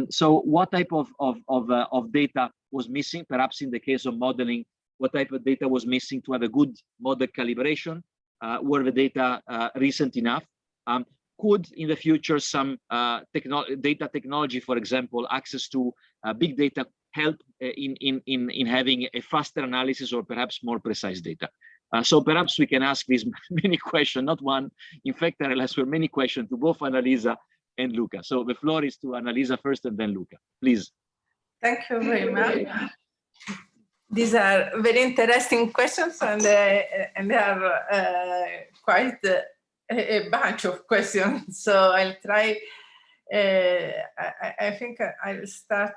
So what type of data was missing? Perhaps in the case of modeling, what type of data was missing to have a good model calibration? Were the data recent enough? Could in the future some data technology, for example, access to big data help in having a faster analysis or perhaps more precise data? So perhaps we can ask these many questions, not one. In fact, there are many questions to both Annalisa and Luca. So the floor is to Annalisa first and then Luca, please. Thank you very much. These are very interesting questions, and they are quite a bunch of questions. So I'll try. I think I'll start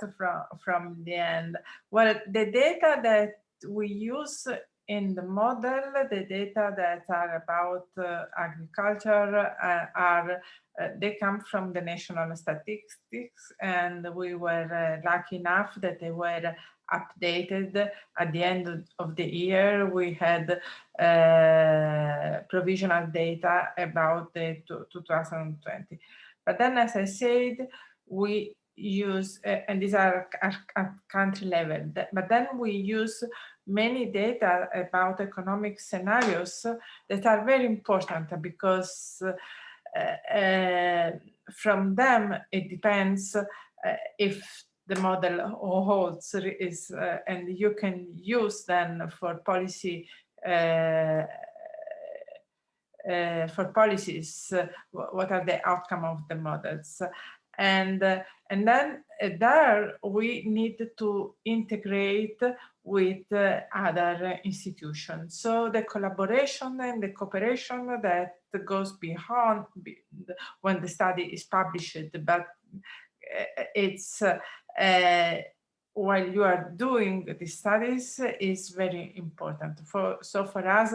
from the end. Well, the data that we use in the model, the data that are about agriculture they come from the national statistics, and we were lucky enough that they were updated at the end of the year. We had provisional data about the 2020. But then, as I said, we use, and these are at country level, but then we use many data about economic scenarios that are very important because from them it depends if the model holds and you can use then for policies what are the outcome of the models. And then there we need to integrate with other institutions. So the collaboration and the cooperation that goes beyond when the study is published, but it's while you are doing the studies is very important. So for us,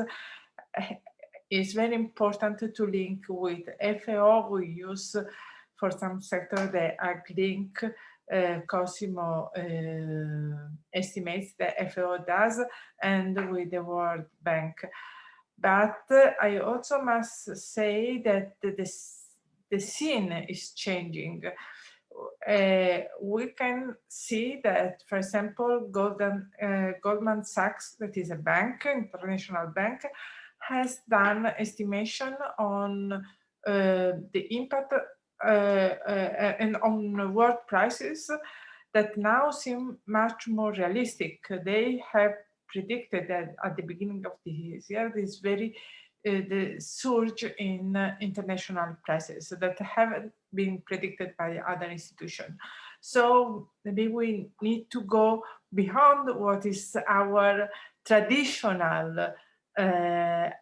it's very important to link with FAO. We use for some sector the AgLink Cosimo estimates the FAO does, and with the World Bank. But I also must say that the scene is changing. we can see that, for example, Goldman Sachs, that is a bank, international bank, has done estimation on the impact and on world prices that now seem much more realistic. They have predicted that at the beginning of this year, this very the surge in international prices that haven't been predicted by other institutions. So maybe we need to go beyond what is our traditional arena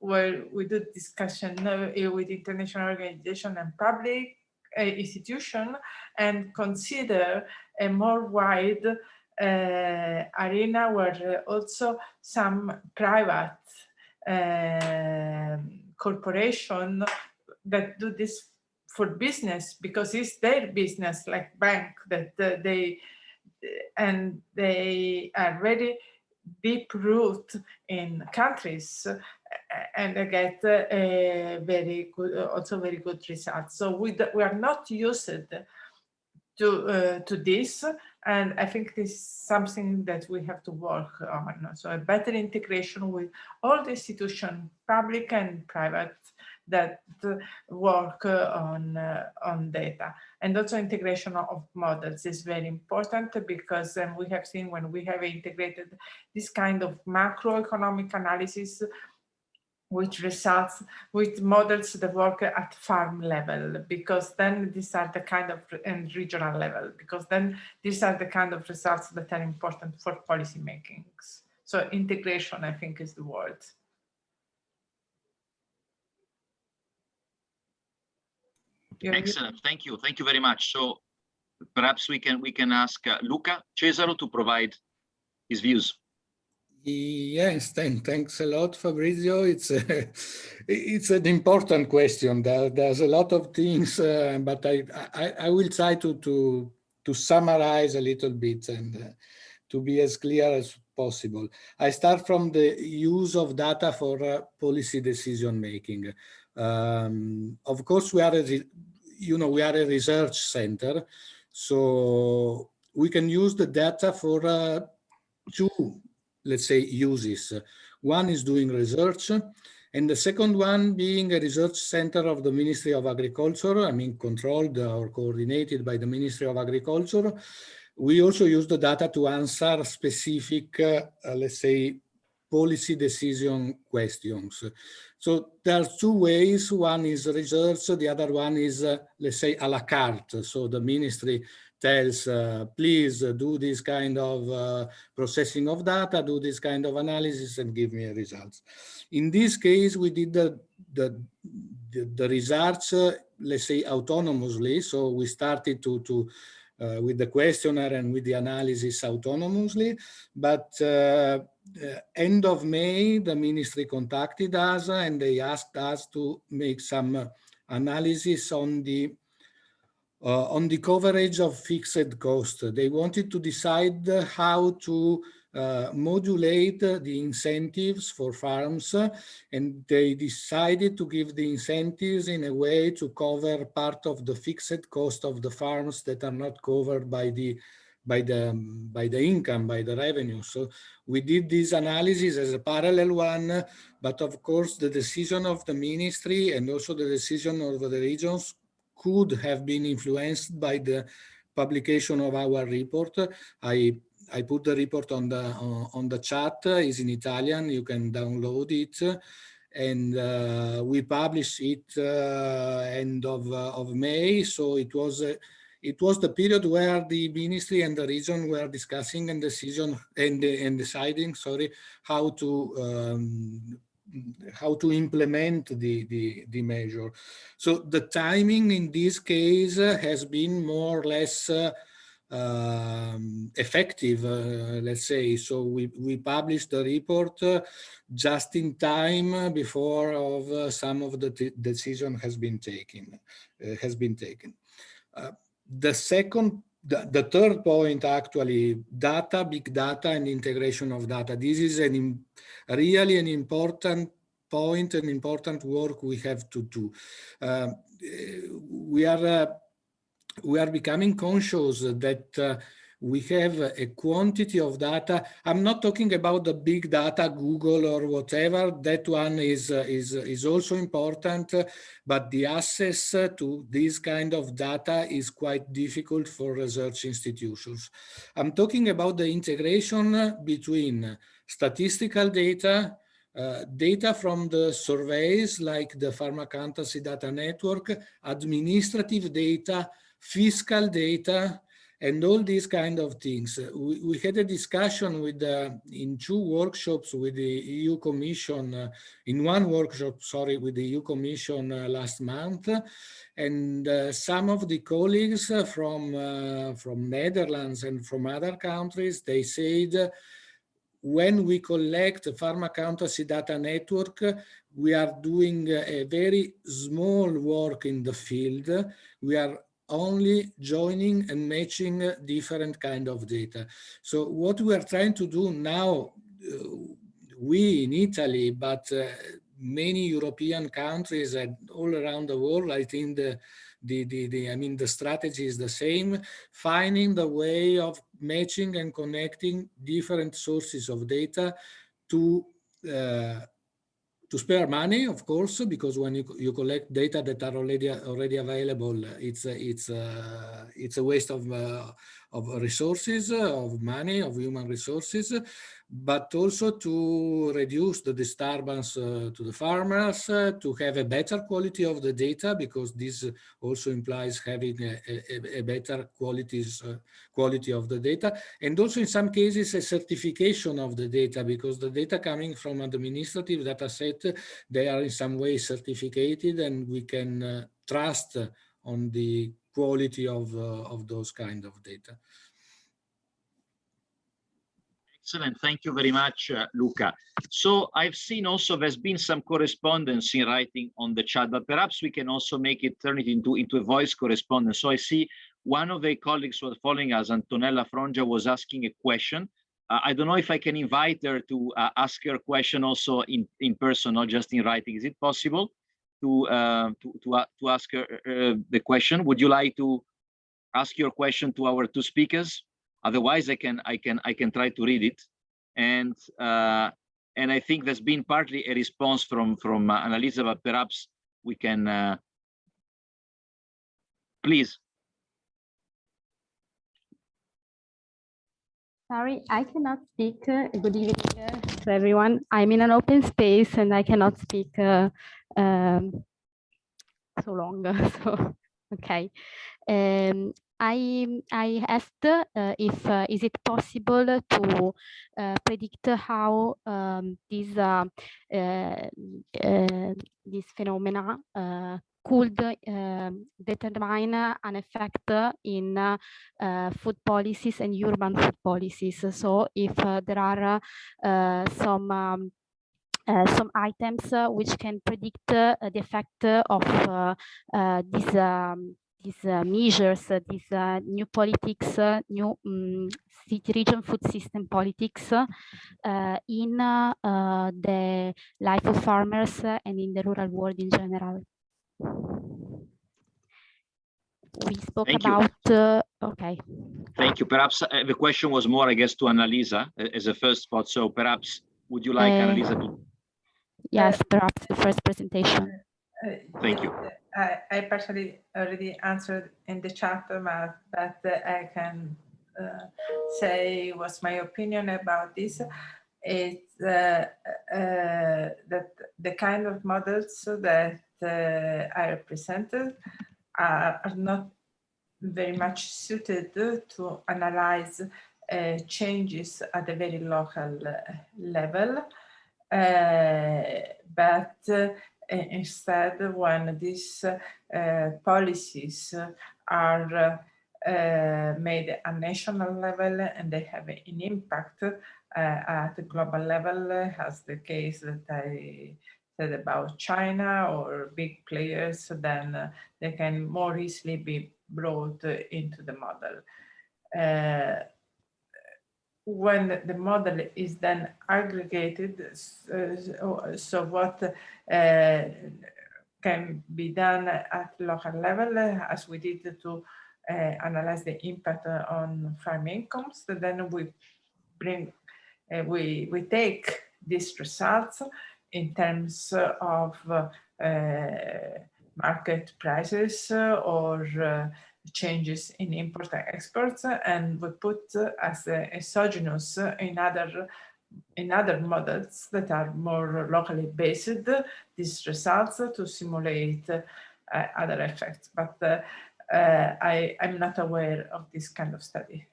where we do discussion with international organization and public institution, and consider a more wide arena where also some private corporation that do this for business, because it's their business, like bank, that they are very deep root in countries, and they get very good, also very good results. So we are not used to this, and I think this is something that we have to work on. So a better integration with all the institutions, public and private, that work on data. And also integration of models is very important, because we have seen when we have integrated this kind of macroeconomic analysis with results, with models that work at farm level, because then these are the kind of, and regional level, because then these are the kind of results that are important for policy makings. So integration, I think, is the word. Excellent, thank you very much. So perhaps we can ask Luca Cesaro to provide his views. Yes, thanks a lot, Fabrizio. It's an important question. There's a lot of things, but I will try to summarize a little bit and to be as clear as possible. I start from the use of data for policy decision making. Of course, we are a research center, so we can use the data for two, let's say, uses. One is doing research, and the second one being a research center of the Ministry of Agriculture, I mean controlled or coordinated by the Ministry of Agriculture. We also use the data to answer specific, let's say, policy decision questions. So there are two ways. One is research, the other one is, let's say, à la carte. So the ministry tells, please do this kind of processing of data, do this kind of analysis, and give me results. In this case, we did the research, let's say, autonomously. So we started with the questionnaire and with the analysis autonomously, but end of May, the ministry contacted us and they asked us to make some analysis on the coverage of fixed cost. They wanted to decide how to modulate the incentives for farms, and they decided to give the incentives in a way to cover part of the fixed cost of the farms that are not covered by the income, by the revenue. So we did this analysis as a parallel one, but of course the decision of the ministry and also the decision of the regions could have been influenced by the publication of our report. I put the report on the chat. It's in Italian. You can download it, and we published it end of May. So it was the period where the ministry and the region were discussing and deciding, how to implement the measure. So the timing in this case has been more or less effective, let's say. So we published the report just in time before some of the decision has been taken. The third point, actually, data, big data, and integration of data. This is really an important point, an important work we have to do. We are we are becoming conscious that we have a quantity of data. I'm not talking about the big data, Google or whatever. That one is also important, but the access to this kind of data is quite difficult for research institutions. I'm talking about the integration between statistical data, data from the surveys like the Pharma Accountancy Data Network, administrative data, fiscal data, and all these kind of things. We had a discussion with in two workshops with the EU Commission, in one workshop, sorry, with the EU Commission last month, and some of the colleagues from Netherlands and from other countries, they said, when we collect Pharma Accountancy Data Network, we are doing a very small work in the field. We are only joining and matching different kind of data. So what we are trying to do now, we in Italy, but many European countries and all around the world, I think the strategy is the same, finding the way of matching and connecting different sources of data to spare money, of course, because when you collect data that are already available, it's a waste of resources, of money, of human resources, but also to reduce the disturbance to the farmers, to have a better quality of the data, because this also implies having a better quality of the data, and also in some cases a certification of the data, because the data coming from an administrative data set, they are in some way certificated, and we can trust on the quality of those kind of data. Excellent. Thank you very much, Luca. So I've seen also there's been some correspondence in writing on the chat, but perhaps we can also turn it into a voice correspondence. So I see one of the colleagues who are following us, Antonella Frongia, was asking a question. I don't know if I can invite her to ask her question also in person, not just in writing. Is it possible to ask her the question? Would you like to ask your question to our two speakers? Otherwise, I can try to read it, and I think there's been partly a response from Annalisa, but perhaps we can please. Sorry, I cannot speak. Good evening to everyone. I'm in an open space and I cannot speak so long. So, okay. I asked if is it possible to predict how these phenomena could determine an effect in food policies and urban food policies. So if there are some items which can predict the effect of these measures, these new politics, new city region food system politics in the life of farmers and in the rural world in general. We spoke about, okay. Thank you. Perhaps the question was more, I guess, to Annalisa as a first spot. So perhaps, would you like Annalisa to? Yes, perhaps the first presentation. Thank you. I partially already answered in the chat, but I can say what's my opinion about this. It's that the kind of models that I presented are not very much suited to analyze changes at a very local level, but instead, when these policies are made at national level and they have an impact at the global level, as the case that I said about China or big players, then they can more easily be brought into the model. When the model is then aggregated, so what can be done at local level, as we did to analyze the impact on farm incomes. Then we take these results in terms of market prices or changes in import and exports, and we put as exogenous in other models that are more locally based these results to simulate other effects. But I'm not aware of this kind of study.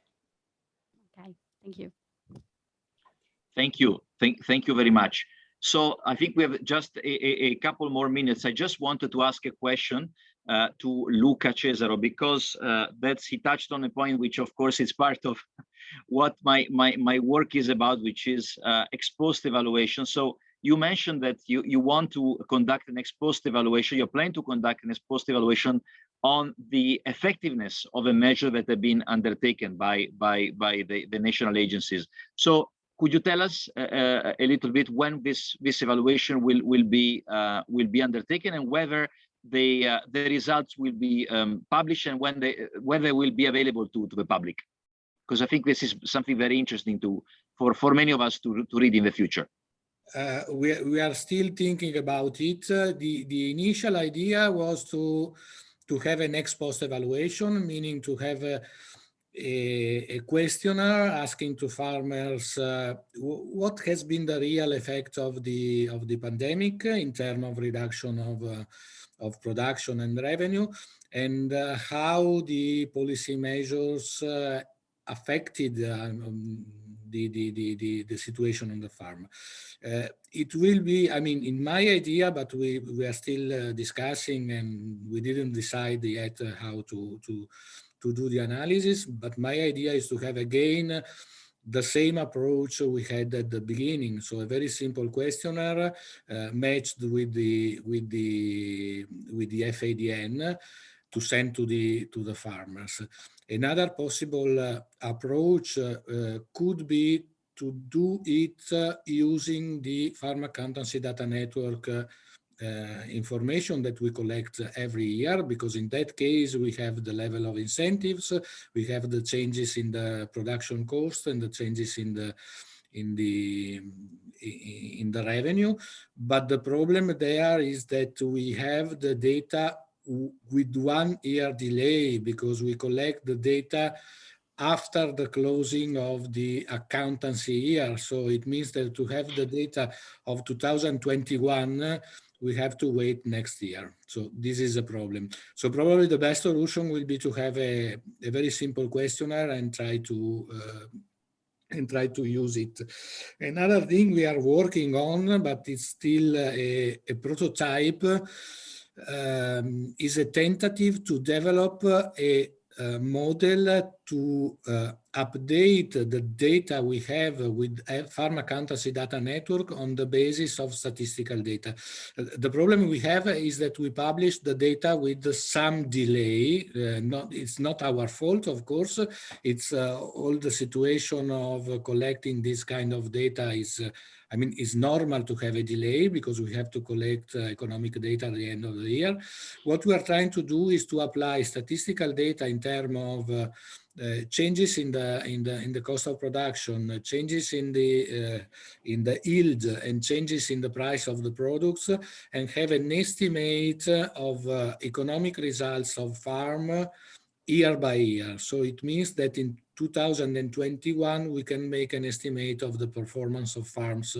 Okay, thank you. Thank you. Thank you very much. So I think we have just a couple more minutes. I just wanted to ask a question to Luca Cesaro, because he touched on a point which, of course, is part of what my work is about, which is ex post evaluation. So you mentioned that you want to conduct an ex post evaluation. You're planning to conduct an ex post evaluation on the effectiveness of a measure that have been undertaken by the national agencies. So could you tell us a little bit when this evaluation will be undertaken, and whether the results will be published, and when they will be available to the public? Because I think this is something very interesting for many of us to read in the future. We are still thinking about it. The initial idea was to have an ex post evaluation, meaning to have a questionnaire asking to farmers what has been the real effect of the pandemic in terms of reduction of production and revenue, and how the policy measures affected the situation on the farm. It will be, I mean, in my idea, but we are still discussing, and we didn't decide yet how to do the analysis. But my idea is to have again the same approach we had at the beginning. So a very simple questionnaire matched with the FADN to send to the farmers. Another possible approach could be to do it using the Farm Accountancy Data Network information that we collect every year, because in that case we have the level of incentives, we have the changes in the production cost and the changes in the revenue. But the problem there is that we have the data with 1 year delay, because we collect the data after the closing of the accountancy year. So it means that to have the data of 2021, we have to wait next year. So this is a problem. So probably the best solution will be to have a very simple questionnaire and try to use it. Another thing we are working on, but it's still a prototype, is a tentative to develop a model to update the data we have with Farm Accountancy Data Network on the basis of statistical data. The problem we have is that we publish the data with some delay. It's not our fault, of course. It's all the situation of collecting this kind of data is, I mean, it's normal to have a delay because we have to collect economic data at the end of the year. What we are trying to do is to apply statistical data in terms of changes in the cost of production, changes in the yield, and changes in the price of the products, and have an estimate of economic results of farm year by year. So it means that in 2021 we can make an estimate of the performance of farms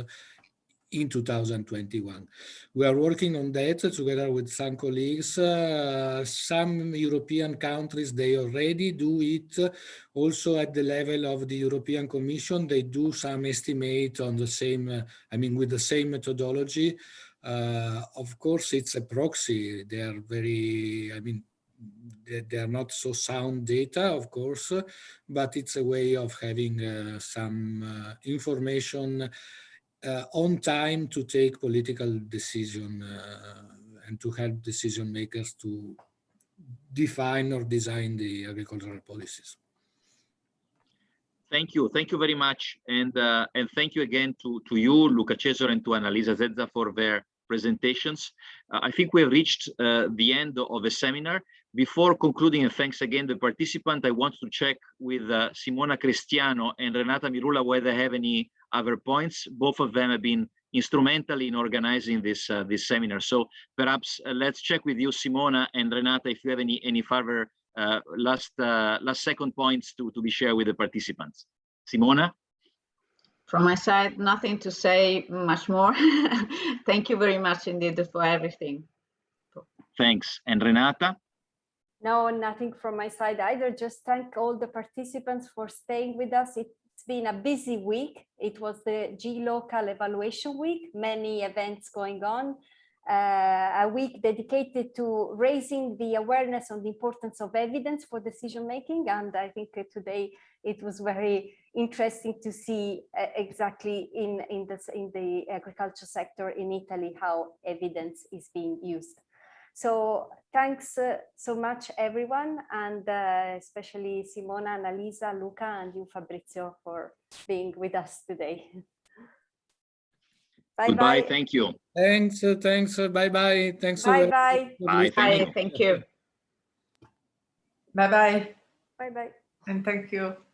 in 2021. We are working on that together with some colleagues. Some European countries, they already do it. Also at the level of the European Commission, they do some estimate on the same, I mean, with the same methodology. Of course, it's a proxy. They are very, I mean, they are not so sound data, of course, but it's a way of having some information on time to take political decision and to help decision makers to define or design the agricultural policies. Thank you very much, and thank you again to you, Luca Cesaro, and to Annalisa Zezza for their presentations. I think we have reached the end of the seminar. Before concluding, and thanks again the participant, I want to check with Simona Cristiano and Renata Mirula whether they have any other points. Both of them have been instrumental in organizing this this seminar. So perhaps let's check with you, Simona and Renata, if you have any further last second points to be shared with the participants. Simona? From my side, nothing to say much more. Thank you very much indeed for everything. Thanks. And Renata? No, nothing from my side either. Just thank all the participants for staying with us. It's been a busy week. It was the gLOCAL evaluation week, many events going on. A week dedicated to raising the awareness on the importance of evidence for decision making. And I think today it was very interesting to see exactly in the agriculture sector in Italy how evidence is being used. So thanks so much, everyone, and especially Simona, Annalisa, Luca, and you, Fabrizio, for being with us today. Bye Goodbye. bye. Thank you. Thanks. Bye bye. Thanks. Bye bye. Bye. Bye. Thank you. Bye-bye. Bye bye. And thank you.